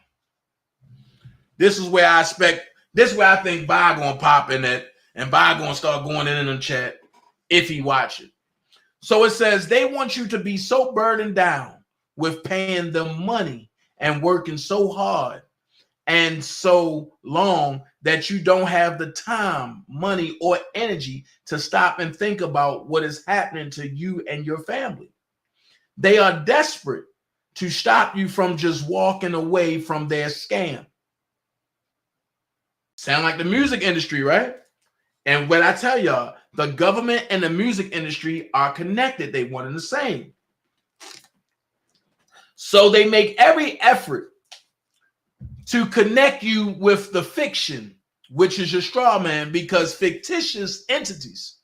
This is where I think Bob gonna pop in it, and Bob gonna start going in the chat if he watch it. So it says they want you to be so burdened down with paying them money and working so hard and so long that you don't have the time, money, or energy to stop and think about what is happening to you and your family. They are desperate to stop you from just walking away from their scam. Sound like the music industry, right? And what I tell y'all, the government and the music industry are connected. They one and the same. So they make every effort to connect you with the fiction, which is your straw man, because fictitious entities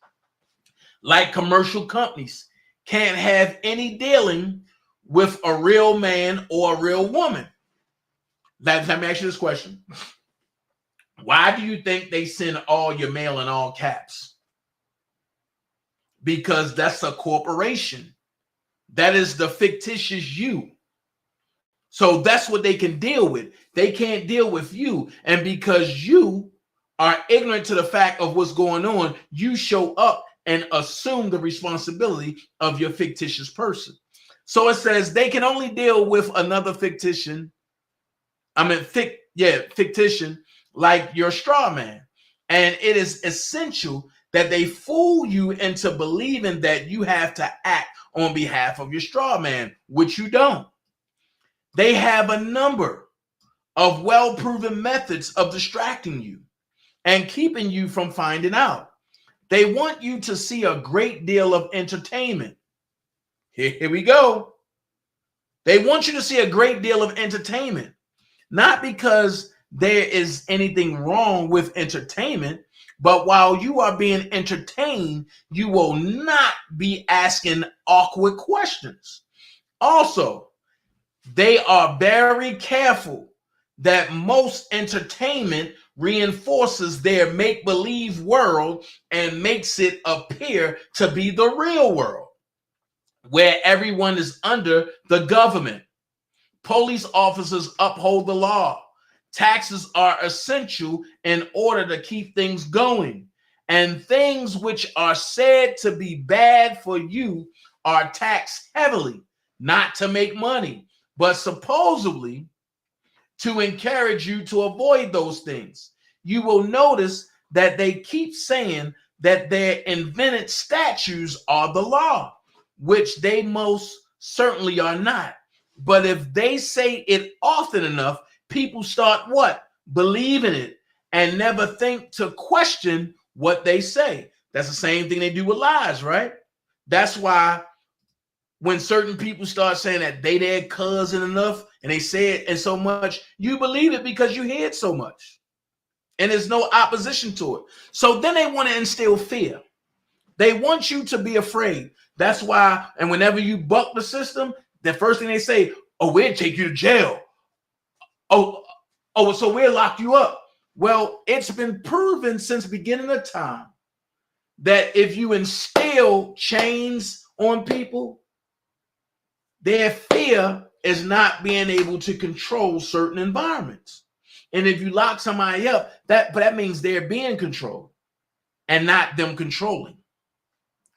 like commercial companies can't have any dealing with a real man or a real woman. Let me ask you this question. Why do you think they send all your mail in all caps? Because that's a corporation. That is the fictitious you. So that's what they can deal with. They can't deal with you. And because you are ignorant to the fact of what's going on, you show up and assume the responsibility of your fictitious person. So it says they can only deal with another fictitious like your straw man. And it is essential that they fool you into believing that you have to act on behalf of your straw man, which you don't. They have a number of well-proven methods of distracting you and keeping you from finding out. They want you to see a great deal of entertainment. Here we go. They want you to see a great deal of entertainment, not because there is anything wrong with entertainment, but while you are being entertained, you will not be asking awkward questions. Also, they are very careful that most entertainment reinforces their make-believe world and makes it appear to be the real world, where everyone is under the government. Police officers uphold the law. Taxes are essential in order to keep things going. And things which are said to be bad for you are taxed heavily, not to make money, but supposedly to encourage you to avoid those things. You will notice that they keep saying that their invented statutes are the law, which they most certainly are not. But if they say it often enough, people start what? Believing it and never think to question what they say. That's the same thing they do with lies, right? That's why when certain people start saying that they their cousin enough and they say it and so much, you believe it because you hear it so much. And there's no opposition to it. So then they want to instill fear. They want you to be afraid. That's why, and whenever you buck the system, the first thing they say, oh, we'll take you to jail. Oh, so we'll lock you up. Well, it's been proven since beginning of time that if you instill chains on people, their fear is not being able to control certain environments. And if you lock somebody up, that means they're being controlled and not them controlling,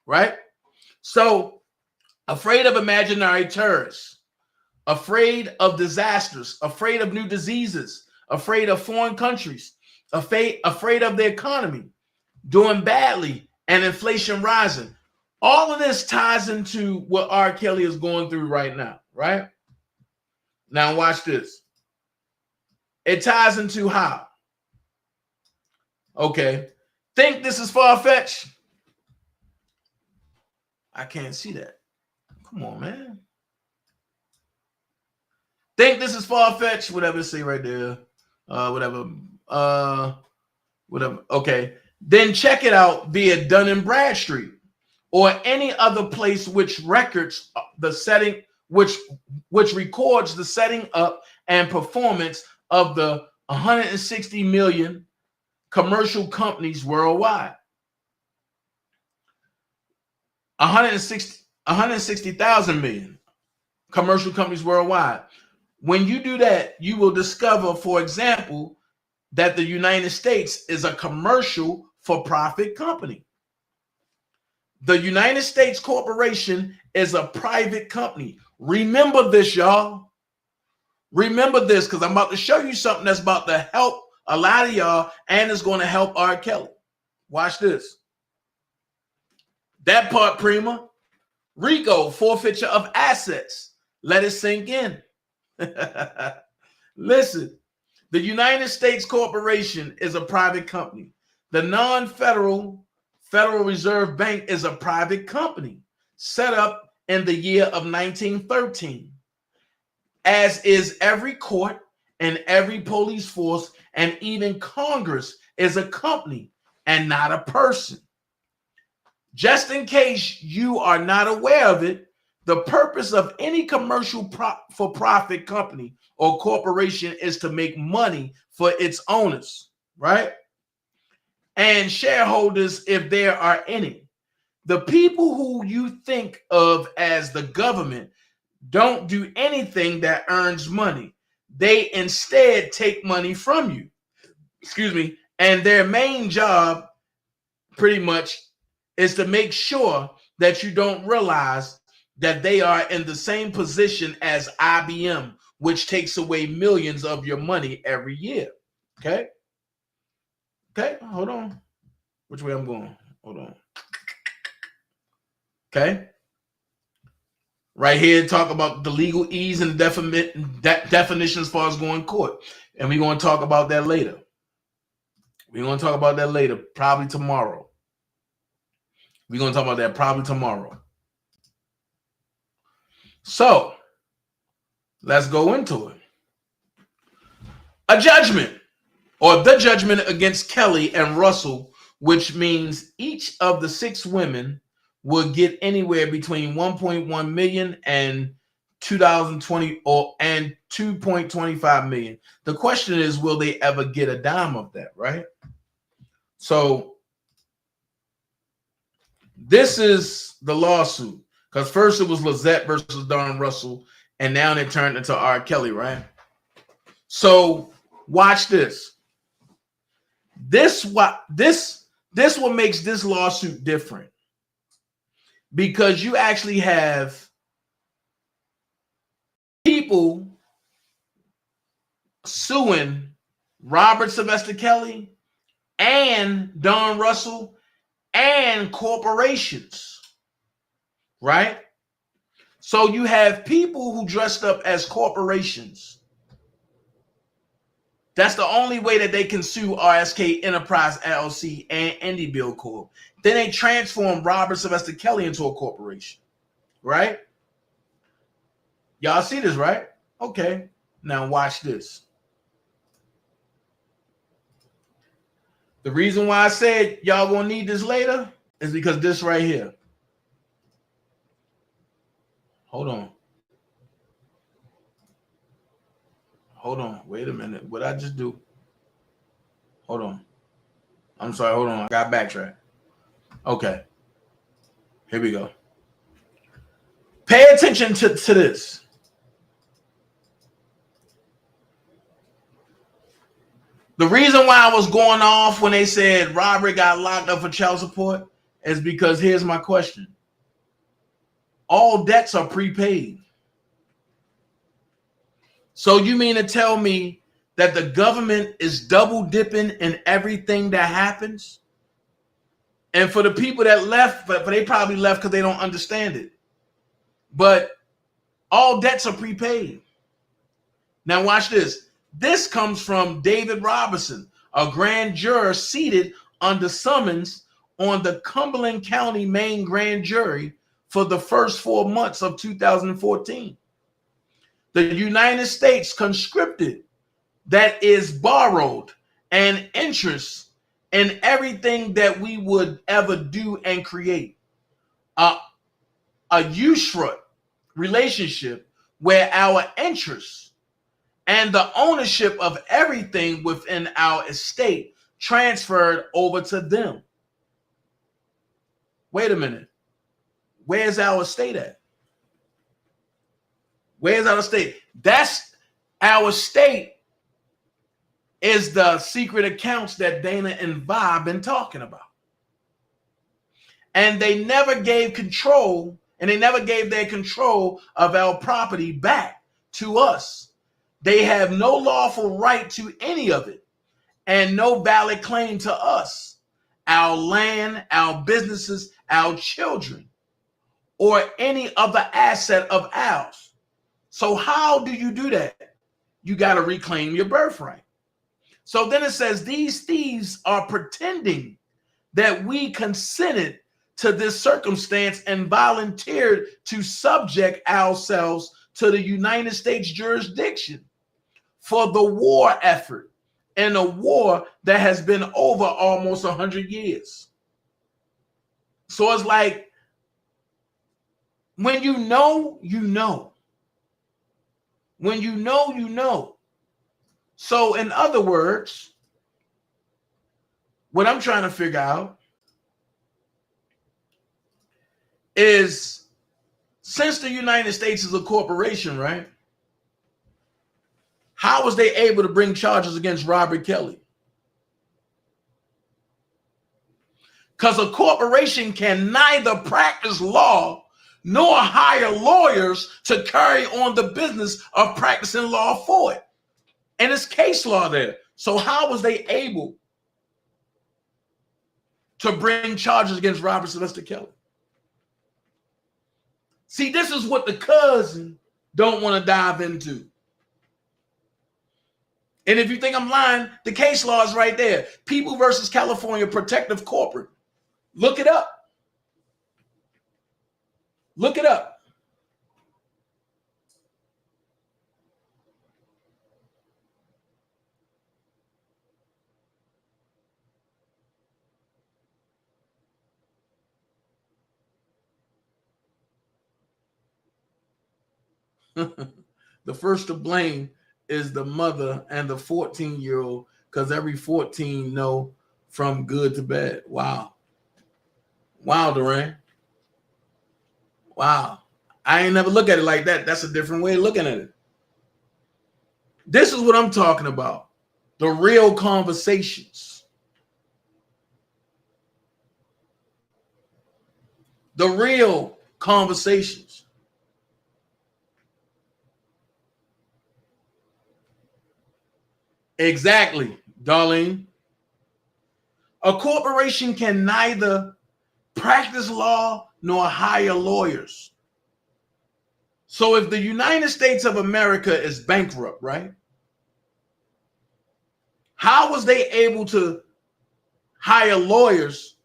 right? So, afraid of imaginary terrorists, afraid of disasters, afraid of new diseases, afraid of foreign countries, afraid of the economy doing badly and inflation rising. All of this ties into what R. Kelly is going through right now, right? Now watch this. It ties into how? Okay. Think this is far-fetched? I can't see that. Come on, man. Think this is far-fetched? Whatever it say right there. Whatever. Okay. Then check it out via Dun & Bradstreet or any other place which records the setting, which records the setting up and performance of the 160 million commercial companies worldwide. 160,000 million commercial companies worldwide. When you do that, you will discover, for example, that the United States is a commercial for-profit company. The United States Corporation is a private company. Remember this, y'all. Remember this, because I'm about to show you something that's about to help a lot of y'all, and it's going to help R. Kelly. Watch this. That part, Prima. RICO, forfeiture of assets. Let it sink in. Listen, the United States Corporation is a private company. The non-federal Federal Reserve Bank is a private company set up in the year of 1913, as is every court and every police force, and even Congress is a company and not a person. Just in case you are not aware of it, the purpose of any commercial for-profit company or corporation is to make money for its owners, right? And shareholders, if there are any. The people who you think of as the government don't do anything that earns money. They instead take money from you. Excuse me. And their main job pretty much is to make sure that you don't realize that they are in the same position as IBM, which takes away millions of your money every year. Okay? Okay, hold on. Which way I'm going? Hold on. Okay? Right here, talk about the legal ease and definition as far as going to court. And we're going to talk about that later. We're going to talk about that later, probably tomorrow. We're going to talk about that probably tomorrow. So, let's go into it. A judgment, or the judgment against Kelly and Russell, which means each of the 6 women will get anywhere between 1.1 million and 2020 and 2.25 million. The question is, will they ever get a dime of that, right? So this is the lawsuit, because first it was Lizette versus Don Russell, and now they turned into R. Kelly, right? So Watch this. This what makes this lawsuit different, because you actually have people suing Robert Sylvester Kelly and Don Russell and corporations, right? So you have people who dressed up as corporations. That's the only way that they can sue RSK Enterprise LLC and Indie Bill Corp. Then they transform Robert Sylvester Kelly into a corporation, right? Y'all see this, right? Okay. Now watch this. The reason why I said y'all gonna need this later is because this right here. Hold on. Hold on. Wait a minute. What I just do? Hold on. I'm sorry. Hold on. I got backtrack. Okay. Here we go. Pay attention to this. The reason why I was going off when they said Robert got locked up for child support is because here's my question. All debts are prepaid. So you mean to tell me that the government is double dipping in everything that happens? And for the people that left, but they probably left because they don't understand it. But all debts are prepaid. Now watch this. This comes from David Robinson, a grand juror seated under summons on the Cumberland County Maine grand jury for the first 4 months of 2014. The United States conscripted that is borrowed and interest in everything that we would ever do and create. A usefruit relationship where our interests and the ownership of everything within our estate transferred over to them. Wait a minute. Where's our estate at? Where's our estate? That's our estate is the secret accounts that Dana and Vi been talking about. And they never gave control, and they never gave their control of our property back to us. They have no lawful right to any of it and no valid claim to us, our land, our businesses, our children, or any other asset of ours. So how do you do that? You got to reclaim your birthright. So then it says these thieves are pretending that we consented to this circumstance and volunteered to subject ourselves to the United States jurisdiction for the war effort, and a war that has been over almost 100 years. So it's like, when you know, you know. When you know, you know. So in other words, what I'm trying to figure out is, since the United States is a corporation, right? How was they able to bring charges against Robert Kelly? Because a corporation can neither practice law nor hire lawyers to carry on the business of practicing law for it. And it's case law there. So how was they able to bring charges against Robert Sylvester Kelly? See, this is what the cousin don't want to dive into. And if you think I'm lying, the case law is right there. People versus California Protective Corporate. Look it up. Look it up. The first to blame is the mother and the 14-year-old, because every 14 know from good to bad. Wow. Wow, Duran. Wow. I ain't never look at it like that. That's a different way of looking at it. This is what I'm talking about. The real conversations. The real conversations. Exactly, Darlene. A corporation can neither practice law nor hire lawyers. So if the United States of America is bankrupt, right? How was they able to hire lawyers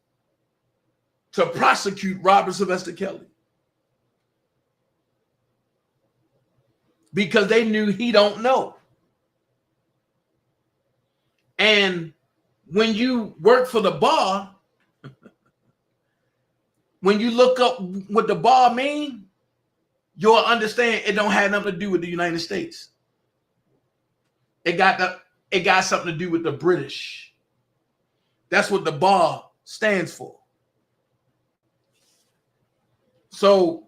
to prosecute Robert Sylvester Kelly? Because they knew he don't know. And when you work for the bar, when you look up what the bar mean, you'll understand it don't have nothing to do with the United States. It got something to do with the British. That's what the bar stands for. So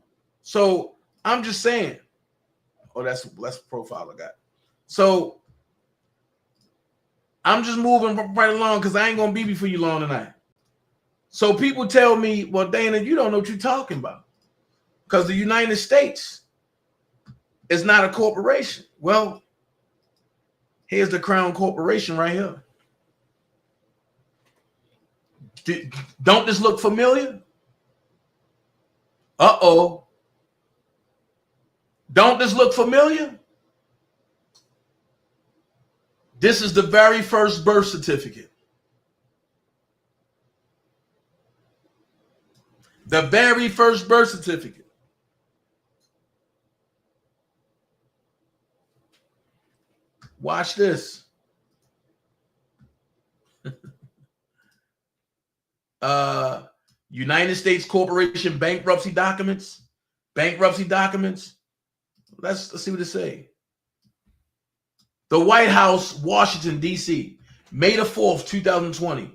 I'm just saying. Oh, that's the profile I got. So I'm just moving right along because I ain't gonna be for you long tonight. So people tell me, well, Dana, you don't know what you're talking about. Because the United States is not a corporation. Well, here's the Crown Corporation right here. Don't this look familiar? Uh-oh. Don't this look familiar? This is the very first birth certificate. The very first birth certificate. Watch this. United States Corporation bankruptcy documents. Bankruptcy documents. Let's see what it say. The White House, Washington, D.C., May the 4th, 2020.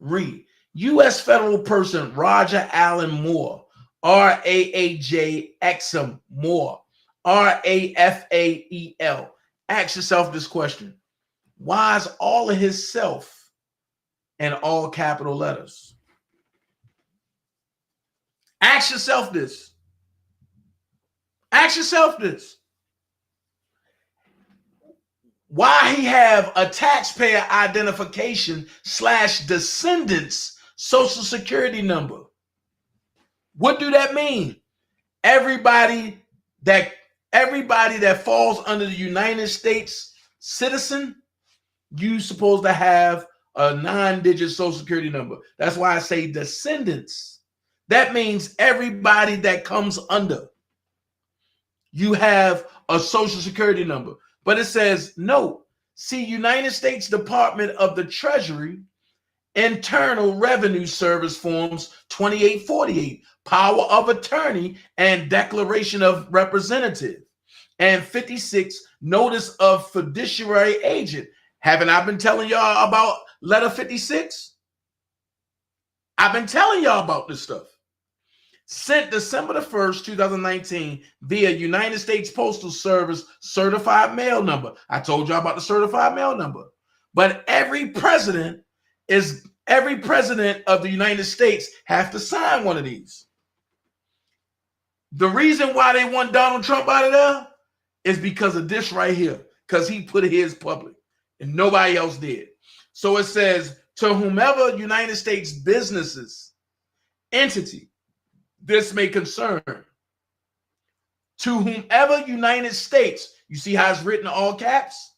Read. U.S. federal person Roger Allen Moore, RAAJ Moore, RAFAEL. Ask yourself this question. Why is all of his self in all capital letters? Ask yourself this. Ask yourself this. Why he have a taxpayer identification / descendants social security number? What do that mean? Everybody that falls under the United States citizen, you supposed to have a 9-digit social security number. That's why I say descendants. That means everybody that comes under, you have a social security number. But it says, no, see United States Department of the Treasury, Internal Revenue Service Forms 2848, Power of Attorney and Declaration of Representative, and 56, Notice of Fiduciary Agent. Haven't I been telling y'all about letter 56? I've been telling y'all about this stuff. Sent December the 1st, 2019 via United States Postal Service certified mail number. I told y'all about the certified mail number. But every president of the United States have to sign one of these. The reason why they want Donald Trump out of there is because of this right here, because he put his public and nobody else did. So it says, to whomever United States businesses, entity, this may concern. To whomever United States, you see how it's written in all caps?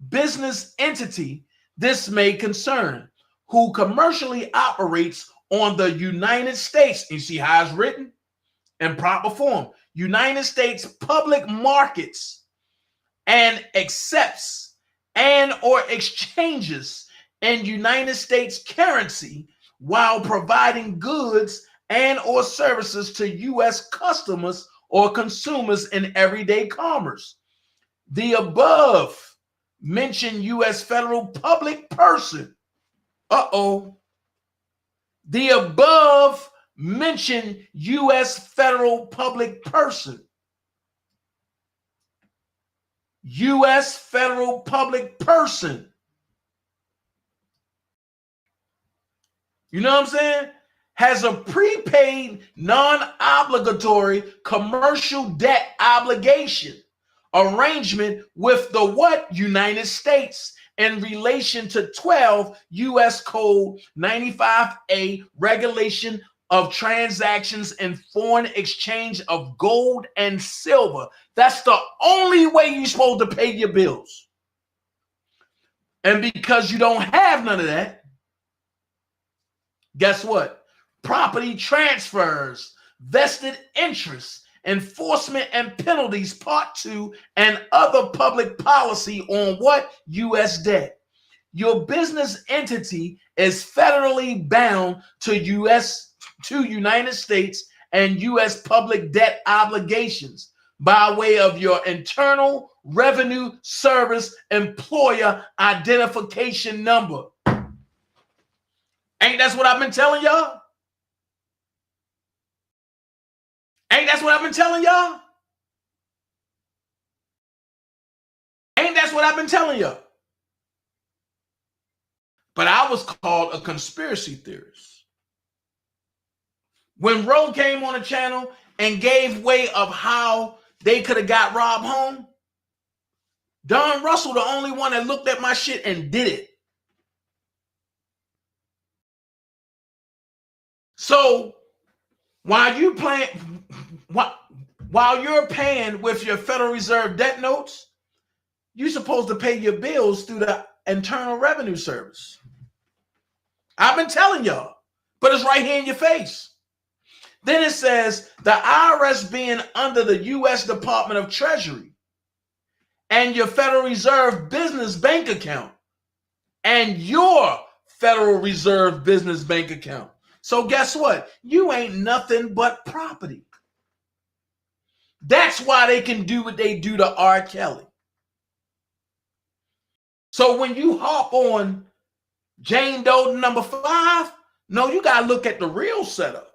Business entity, this may concern, who commercially operates on the United States. You see how it's written in proper form. United States public markets and accepts and or exchanges in United States currency while providing goods and or services to U.S. customers or consumers in everyday commerce. The above mentioned U.S. federal public person. The above mentioned U.S. federal public person. U.S. federal public person you know what I'm saying, has a prepaid, non-obligatory commercial debt obligation arrangement with the what? United States in relation to 12 U.S. Code 95A regulation of transactions in foreign exchange of gold and silver. That's the only way you're supposed to pay your bills. And because you don't have none of that, guess what? Property transfers, vested interests, enforcement and penalties, Part 2, and other public policy on what? U.S. debt. Your business entity is federally bound to United States and U.S. public debt obligations by way of your Internal Revenue Service employer identification number. Ain't that's what I've been telling y'all? Ain't that's what I've been telling y'all? Ain't that's what I've been telling y'all? But I was called a conspiracy theorist. When Roe came on the channel and gave way of how they could have got Rob home, Don Russell, the only one that looked at my shit and did it. So while you're paying with your Federal Reserve debt notes, you're supposed to pay your bills through the Internal Revenue Service. I've been telling y'all, but it's right here in your face. Then it says the IRS being under the U.S. Department of Treasury and your Federal Reserve business bank account and your Federal Reserve business bank account. So guess what? You ain't nothing but property. That's why they can do what they do to R. Kelly. So when you hop on Jane Doe number 5, no, you got to look at the real setup.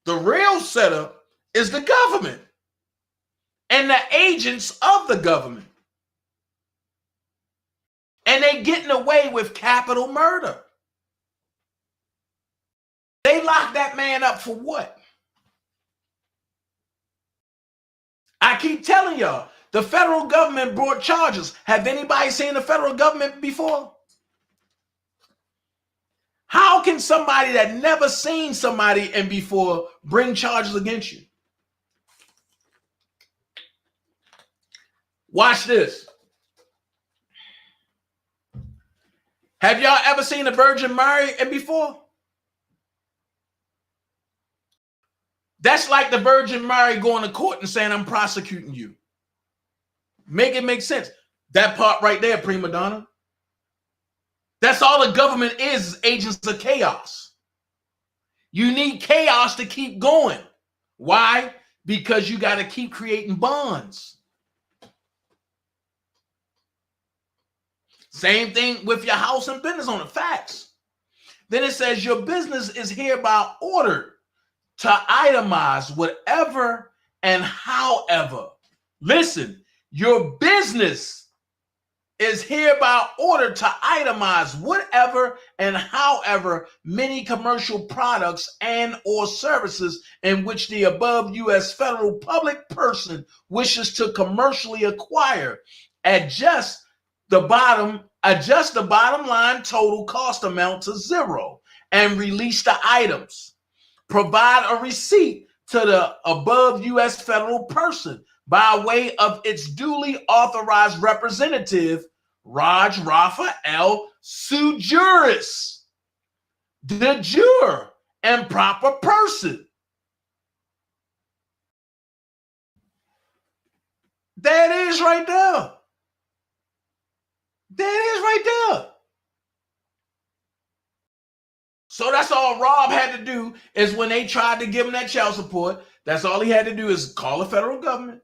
The real setup is the government and the agents of the government. And they getting away with capital murder. They locked that man up for what? I keep telling y'all, the federal government brought charges. Have anybody seen the federal government before? How can somebody that never seen somebody and before bring charges against you? Watch this. Have y'all ever seen the Virgin Mary and before? That's like the Virgin Mary going to court and saying, I'm prosecuting you. Make it make sense. That part right there, prima donna. That's all the government is agents of chaos. You need chaos to keep going. Why? Because you got to keep creating bonds. Same thing with your house and business on the facts. Then it says your business is hereby ordered to itemize whatever and however. Listen, your business is hereby ordered to itemize whatever and however many commercial products and or services in which the above U.S. federal public person wishes to commercially acquire. Adjust the bottom line total cost amount to 0 and release the items. Provide a receipt to the above U.S. federal person by way of its duly authorized representative, Raj Raphael Sue Juris, de jure and proper person. There it is right there. There it is right there. So that's all Rob had to do is when they tried to give him that child support, that's all he had to do is call the federal government,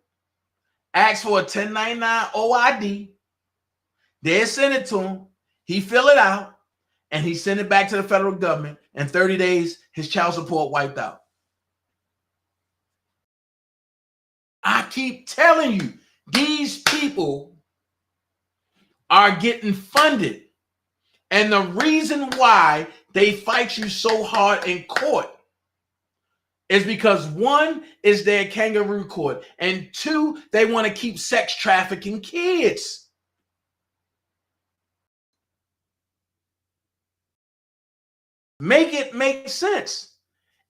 ask for a 1099 OID. They send it to him. He fill it out, and he send it back to the federal government. In 30 days, his child support wiped out. I keep telling you, these people are getting funded. And the reason why they fight you so hard in court is because one is their kangaroo court, and two, they want to keep sex trafficking kids. Make it make sense.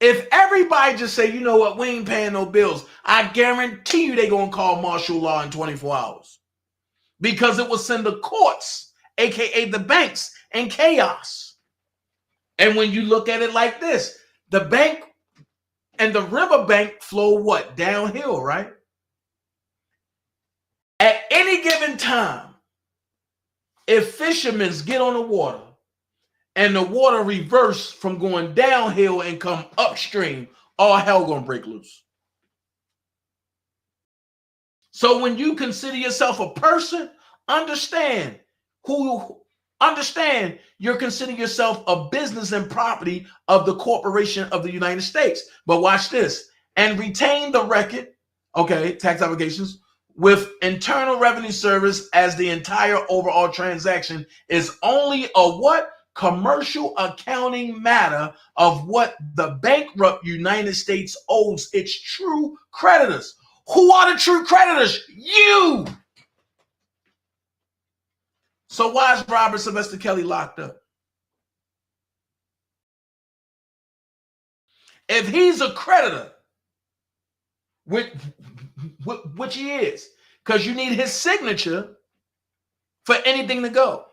If everybody just say, you know what, we ain't paying no bills, I guarantee you they gonna call martial law in 24 hours. Because it will send the courts, aka the banks, in chaos. And when you look at it like this, the bank and the riverbank flow what? Downhill, right? At any given time, if fishermen get on the water and the water reverse from going downhill and come upstream, all hell gonna break loose. So when you consider yourself a person, understand you're considering yourself a business and property of the corporation of the United States. But watch this, and retain the record, okay, tax obligations, with Internal Revenue Service as the entire overall transaction is only a what? Commercial accounting matter of what the bankrupt United States owes its true creditors. Who are the true creditors? You! So why is Robert Sylvester Kelly locked up? If he's a creditor, which he is, because you need his signature for anything to go.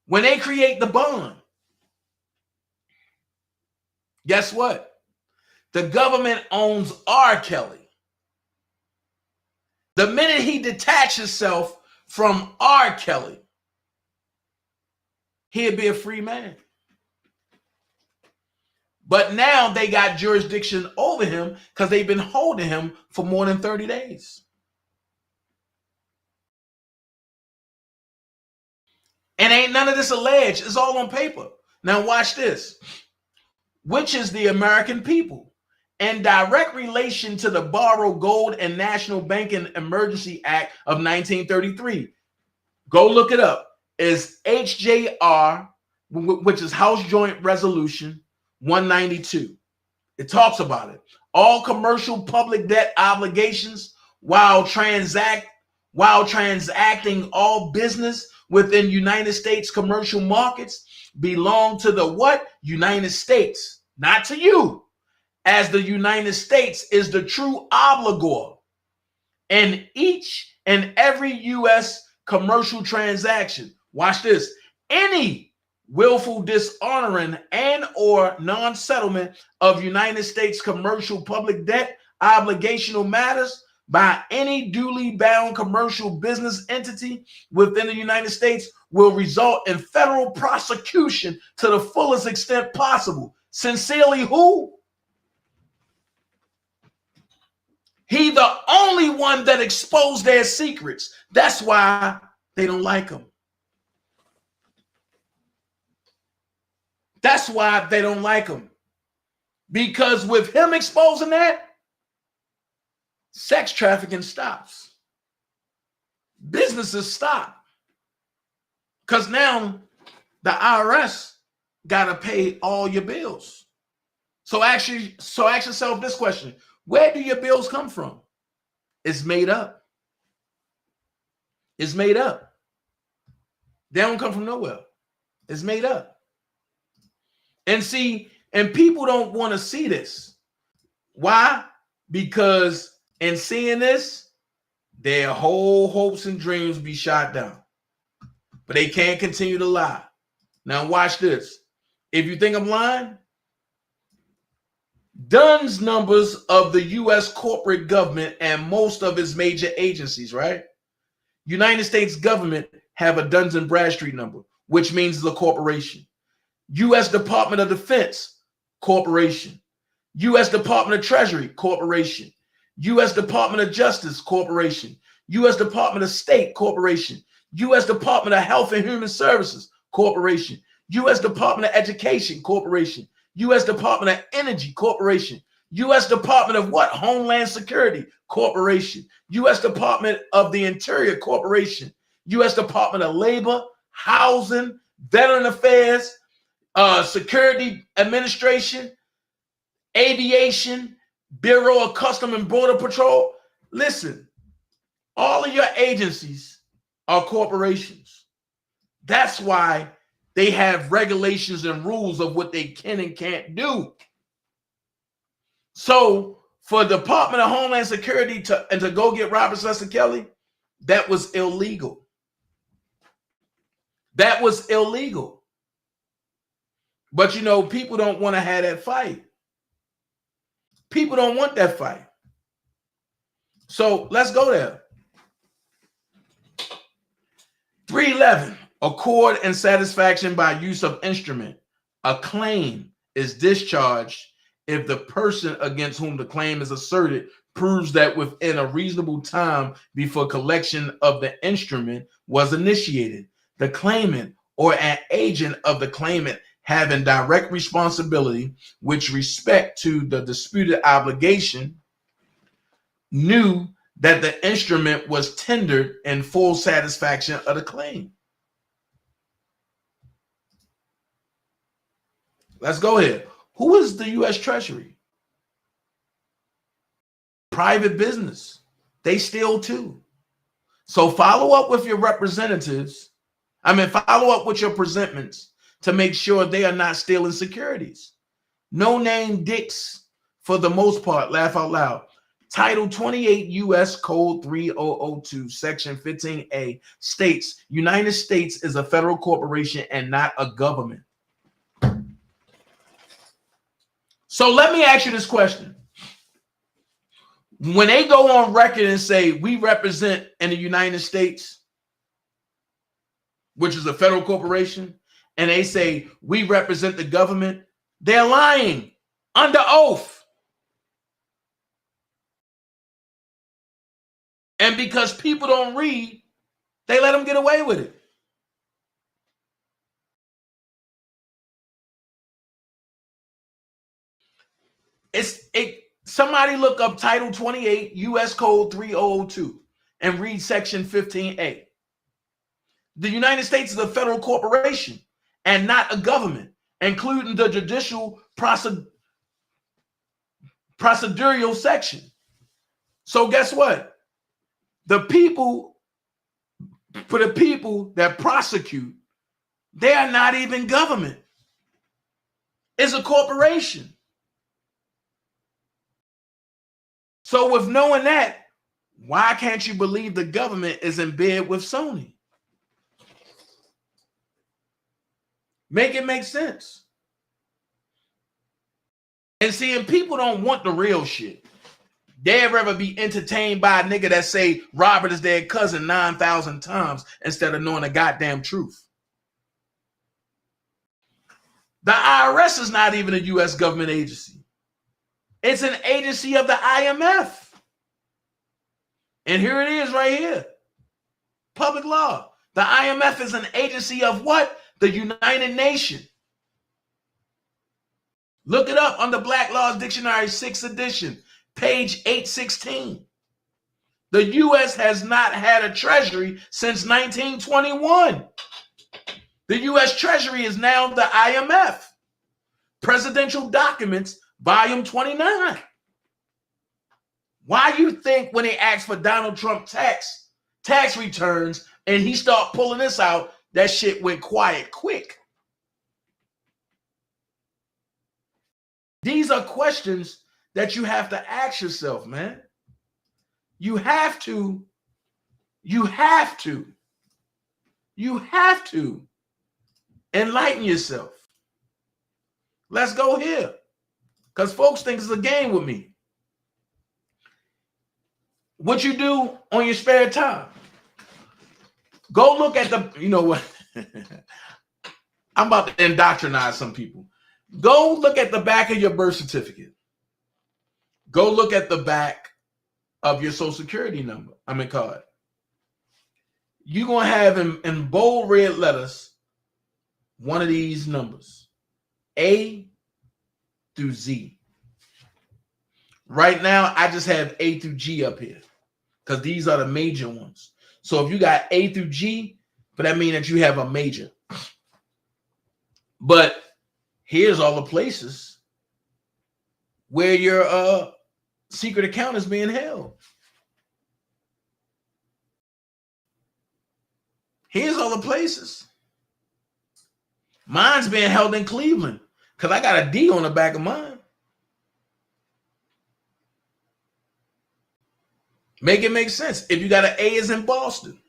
When they create the bond, guess what? The government owns R. Kelly. The minute he detaches himself from R. Kelly, he'd be a free man. But now they got jurisdiction over him because they've been holding him for more than 30 days. And ain't none of this alleged. It's all on paper. Now watch this. Which is the American people, in direct relation to the Borrow Gold and National Banking Emergency Act of 1933. Go look it up. It's HJR, which is House Joint Resolution 192. It talks about it. All commercial public debt obligations while transacting all business within United States commercial markets belong to the what? United States, not to you, as the United States is the true obligor in each and every U.S. commercial transaction. Watch this. Any willful dishonoring and or non-settlement of United States commercial public debt obligational matters by any duly bound commercial business entity within the United States will result in federal prosecution to the fullest extent possible. Sincerely, who? He the only one that exposed their secrets. That's why they don't like him. That's why they don't like him. Because with him exposing that, sex trafficking stops. Businesses stop. Because now the IRS got to pay all your bills. So ask yourself this question. Where do your bills come from? It's made up. It's made up. They don't come from nowhere. It's made up. And see, and people don't want to see this. Why? Because in seeing this, their whole hopes and dreams be shot down. But they can't continue to lie. Now watch this. If you think I'm lying, DUNS numbers of the U.S. corporate government and most of its major agencies, right? United States government have a Duns and Bradstreet number, which means the corporation. U.S. Department of Defense, corporation. U.S. Department of Treasury, corporation. U.S. Department of Justice, corporation. U.S. Department of State, corporation. U.S. Department of Health and Human Services, corporation. U.S. Department of Education, corporation. U.S. Department of Energy, corporation. U.S. Department of what? Homeland Security, corporation. U.S. Department of the Interior, corporation. U.S. Department of Labor, Housing, Veteran Affairs, Security Administration, Aviation, Bureau of Custom and Border Patrol. Listen, all of your agencies are corporations. That's why they have regulations and rules of what they can and can't do. So for Department of Homeland Security to go get Robert Cecil Kelly, that was illegal. That was illegal. But you know, people don't want to have that fight. People don't want that fight. So let's go there. 311, accord and satisfaction by use of instrument. A claim is discharged if the person against whom the claim is asserted proves that within a reasonable time before collection of the instrument was initiated, the claimant or an agent of the claimant having direct responsibility with respect to the disputed obligation knew that the instrument was tendered in full satisfaction of the claim. Let's go here. Who is the U.S. Treasury? Private business. They steal too. So follow up with your representatives. Follow up with your presentments to make sure they are not stealing securities. No name dicks, for the most part, laugh out loud. Title 28 U.S. Code 3002, Section 15A states, United States is a federal corporation and not a government. So let me ask you this question. When they go on record and say, we represent in the United States, which is a federal corporation, and they say, we represent the government, they're lying under oath. And because people don't read, they let them get away with it. Somebody look up Title 28 U.S. Code 3002 and read Section 15A. The United States is a federal corporation and not a government, including the judicial procedural section. So guess what? For the people that prosecute, they are not even government. It's a corporation. So with knowing that, why can't you believe the government is in bed with Sony? Make it make sense. And seeing people don't want the real shit. They'd rather be entertained by a nigga that say Robert is their cousin 9,000 times instead of knowing the goddamn truth. The IRS is not even a U.S. government agency. It's an agency of the IMF. And here it is right here. Public law. The IMF is an agency of what? The United Nations. Look it up on the Black Laws Dictionary, 6th edition, page 816. The U.S. has not had a treasury since 1921. The U.S. Treasury is now the IMF. Presidential Documents, Volume 29. Why you think when they asked for Donald Trump tax returns and he start pulling this out, that shit went quiet quick? These are questions that you have to ask yourself, man. You have to enlighten yourself. Let's go here. Because folks think it's a game with me. What you do on your spare time? Go look at the, you know what? I'm about to indoctrinate some people. Go look at the back of your birth certificate. Go look at the back of your social security number, card. You're going to have in bold red letters one of these numbers, A through Z. Right now, I just have A through G up here because these are the major ones. So if you got A through G, but that means that you have a major. But here's all the places where your secret account is being held. Here's all the places. Mine's being held in Cleveland because I got a D on the back of mine. Make it make sense. If you got an A, is in Boston.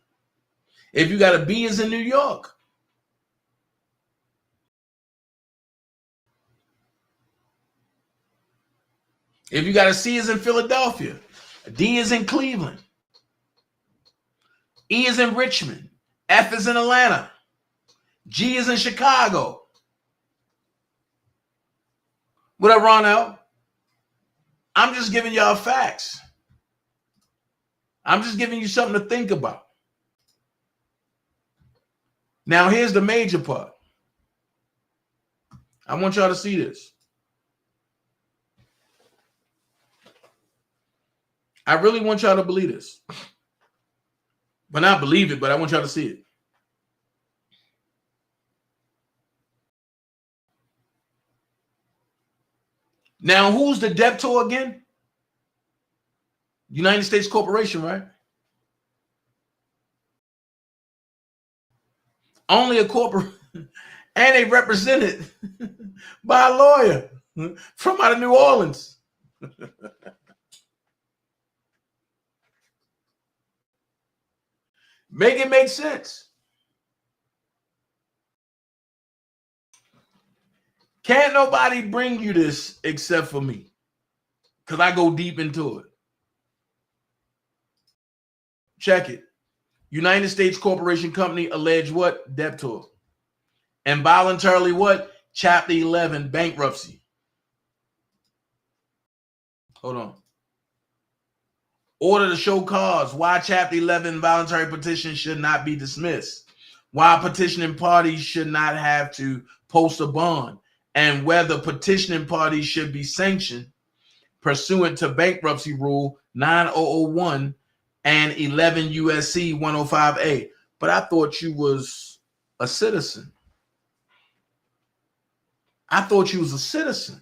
If you got a B, is in New York. If you got a C, is in Philadelphia. A D is in Cleveland. E is in Richmond. F is in Atlanta. G is in Chicago. What up, Ronell? I'm just giving y'all facts. I'm just giving you something to think about. Now, here's the major part. I want y'all to see this. I really want y'all to believe this. But not believe it, but I want y'all to see it. Now, who's the debtor again? United States Corporation, right? Only a corporate, and they represented by a lawyer from out of New Orleans. Make it make sense. Can't nobody bring you this except for me, because I go deep into it. Check it. United States Corporation Company alleged what? Debtor. Involuntarily what? Chapter 11 bankruptcy. Hold on. Order to show cause why Chapter 11 voluntary petition should not be dismissed, why petitioning parties should not have to post a bond, and whether petitioning parties should be sanctioned pursuant to bankruptcy rule 9001 and 11 USC 105A. But I thought you was a citizen. I thought you was a citizen.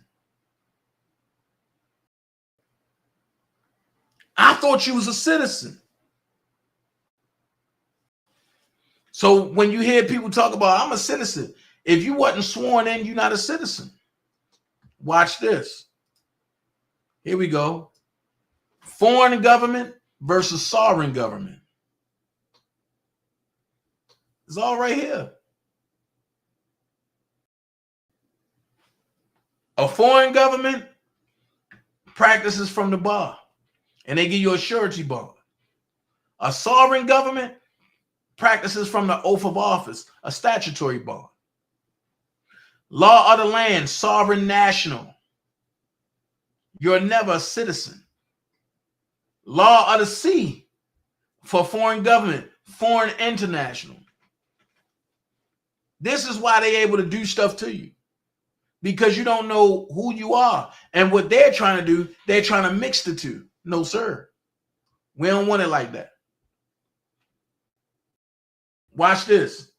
I thought you was a citizen. So when you hear people talk about, I'm a citizen, if you wasn't sworn in, you're not a citizen. Watch this. Here we go. Foreign government versus sovereign government. It's all right here. A foreign government practices from the bar, and they give you a surety bond. A sovereign government practices from the oath of office, a statutory bond. Law of the land, sovereign national. You're never a citizen. Law of the sea for foreign government, foreign international. This is why they're able to do stuff to you, because you don't know who you are. And what they're trying to do, they're trying to mix the two. No, sir. We don't want it like that. Watch this.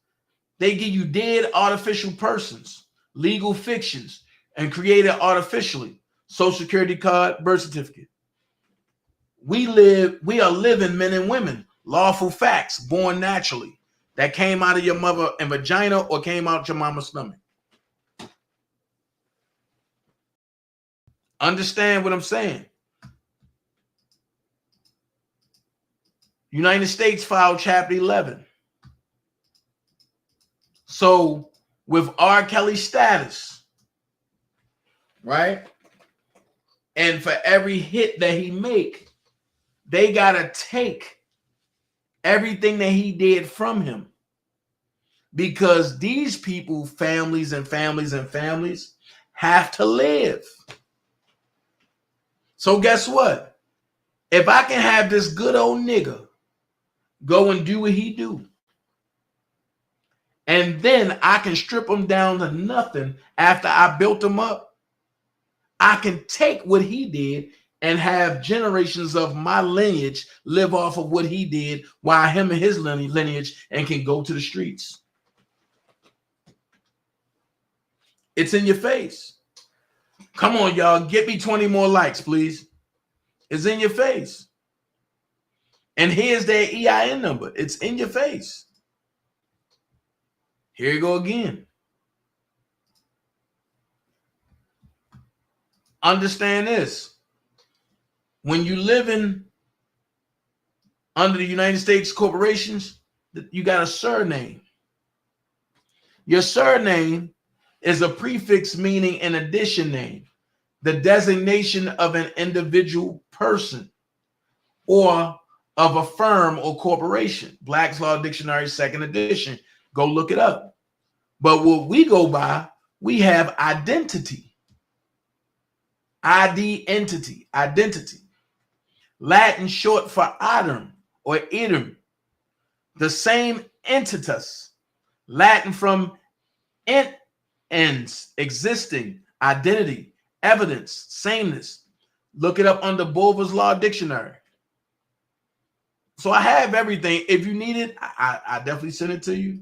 They give you dead artificial persons, legal fictions, and created artificially. Social Security card, birth certificate. We are living men and women, lawful facts, born naturally, that came out of your mother and vagina or came out your mama's stomach. Understand what I'm saying? United States filed Chapter 11. So with R. Kelly's status, right? And for every hit that he make, they got to take everything that he did from him, because these people, families and families and families, have to live. So guess what? If I can have this good old nigga go and do what he do, and then I can strip him down to nothing after I built him up, I can take what he did and have generations of my lineage live off of what he did, while him and his lineage and can go to the streets. It's in your face. Come on, y'all. Get me 20 more likes, please. It's in your face. And here's their EIN number. It's in your face. Here you go again. Understand this. When you live in under the United States corporations, you got a surname. Your surname is a prefix meaning an addition name, the designation of an individual person or of a firm or corporation. Black's Law Dictionary, 2nd edition. Go look it up. But what we go by, we have identity. ID-entity, identity. Latin short for item or item. The same entitas. Latin from ens, existing, identity, evidence, sameness. Look it up under Bova's Law Dictionary. So I have everything. If you need it, I definitely send it to you.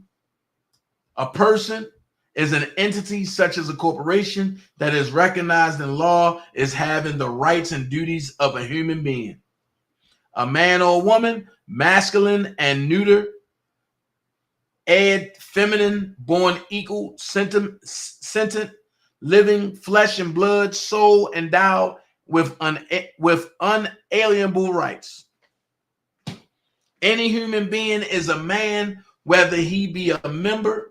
A person is an entity such as a corporation that is recognized in law as having the rights and duties of a human being. A man or a woman, masculine and neuter, feminine, born equal, sentient, living, flesh and blood, soul endowed with unalienable rights. Any human being is a man, whether he be a member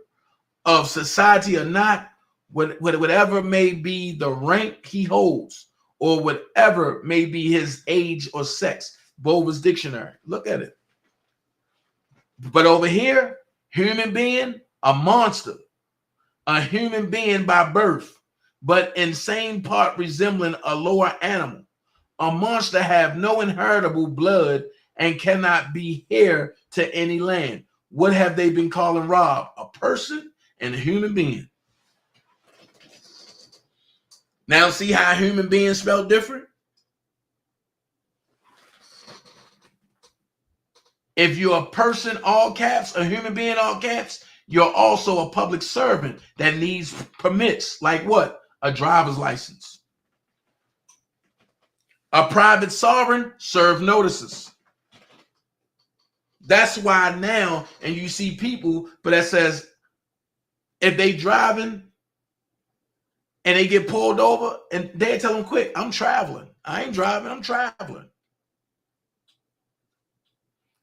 of society or not, whatever may be the rank he holds, or whatever may be his age or sex. Bova's Dictionary. Look at it. But over here, human being, a monster, a human being by birth, but in same part resembling a lower animal. A monster have no inheritable blood and cannot be heir to any land. What have they been calling Rob? A person and a human being. Now see how human being spelled different? If you're a person, all caps, a human being, all caps, you're also a public servant that needs permits, like what? A driver's license. A private sovereign, serve notices. That's why now, and you see people, but that says, if they driving and they get pulled over, and they tell them quick, I'm traveling. I ain't driving, I'm traveling.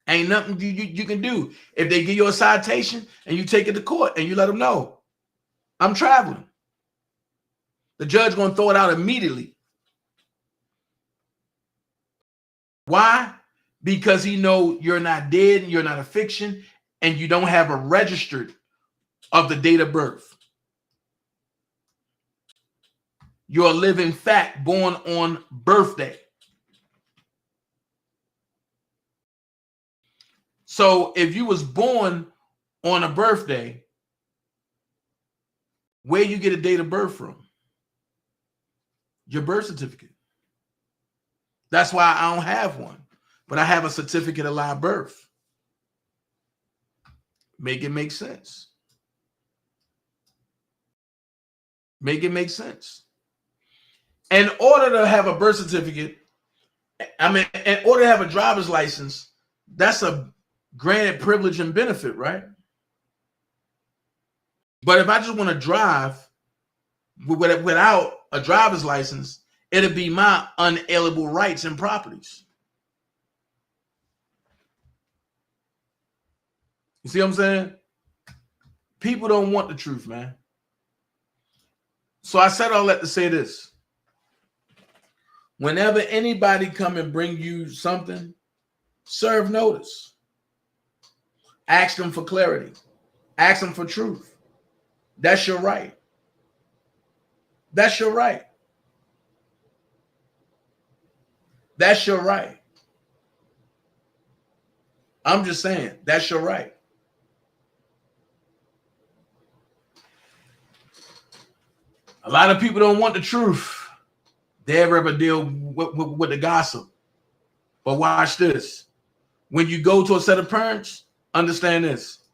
Ain't nothing you can do. If they give you a citation and you take it to court and you let them know, I'm traveling, the judge going to throw it out immediately. Why? Because he know you're not dead, and you're not a fiction, and you don't have a registered of the date of birth. You're a living fact born on birthday. So if you was born on a birthday, where you get a date of birth from? Your birth certificate. That's why I don't have one, but I have a certificate of live birth. Make it make sense. Make it make sense. In order to have a birth certificate, in order to have a driver's license, that's a granted privilege and benefit, right? But if I just want to drive without a driver's license, it'll be my unalienable rights and properties. You see what I'm saying? People don't want the truth, man. So I said all that to say this. Whenever anybody come and bring you something, serve notice. Ask them for clarity. Ask them for truth. That's your right. That's your right. That's your right. I'm just saying, that's your right. A lot of people don't want the truth. They ever deal with the gossip. But watch this. When you go to a set of parents, understand this.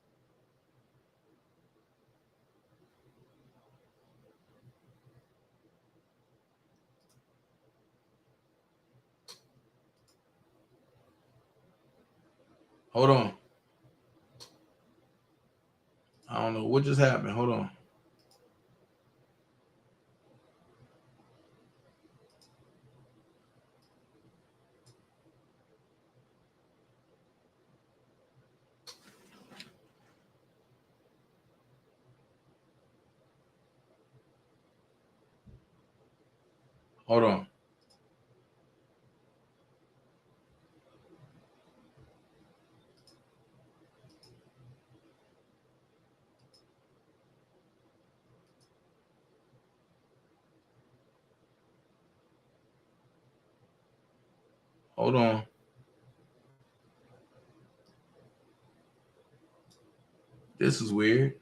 Hold on. I don't know what just happened. Hold on. Hold on. Hold on. This is weird.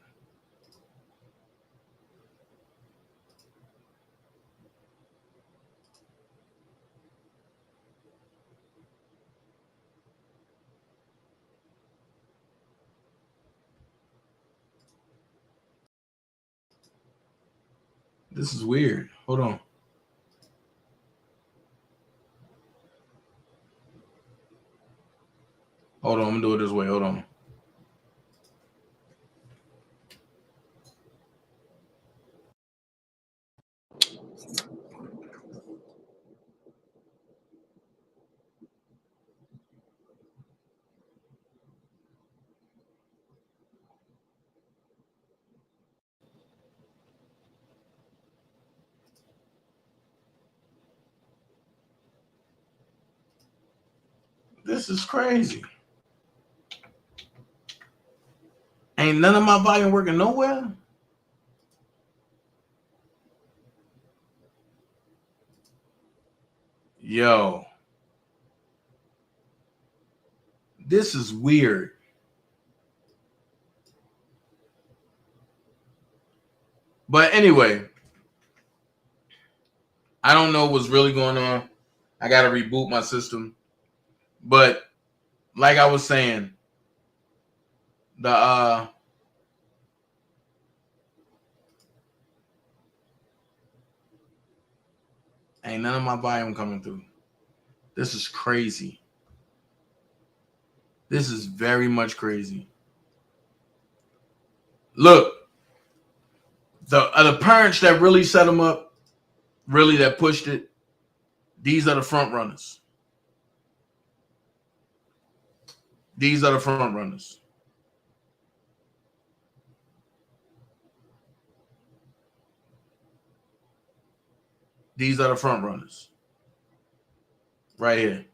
This is weird. Hold on. Hold on. I'm going to do it this way. Hold on. This is crazy. Ain't none of my volume working nowhere. Yo. This is weird. But anyway, I don't know what's really going on. I got to reboot my system. But like I was saying, the ain't none of my volume coming through. This is crazy. This is very much crazy. Look, the parents that really set them up, really that pushed it, these are the front runners. These are the front runners. These are the front runners. Right here.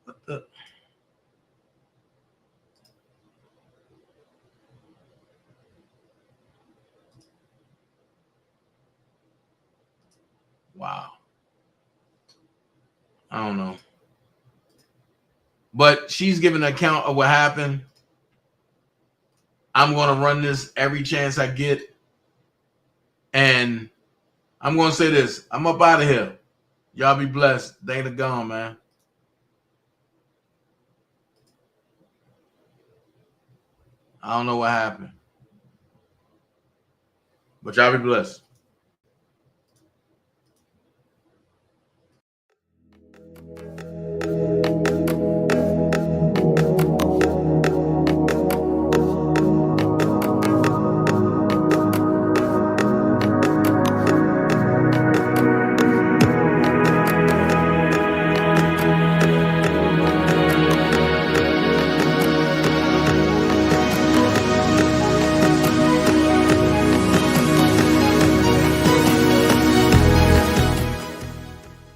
What the? Wow. I don't know. But she's giving an account of what happened. I'm going to run this every chance I get. And I'm going to say this. I'm up out of here. Y'all be blessed. Dana gone, man. I don't know what happened. But y'all be blessed.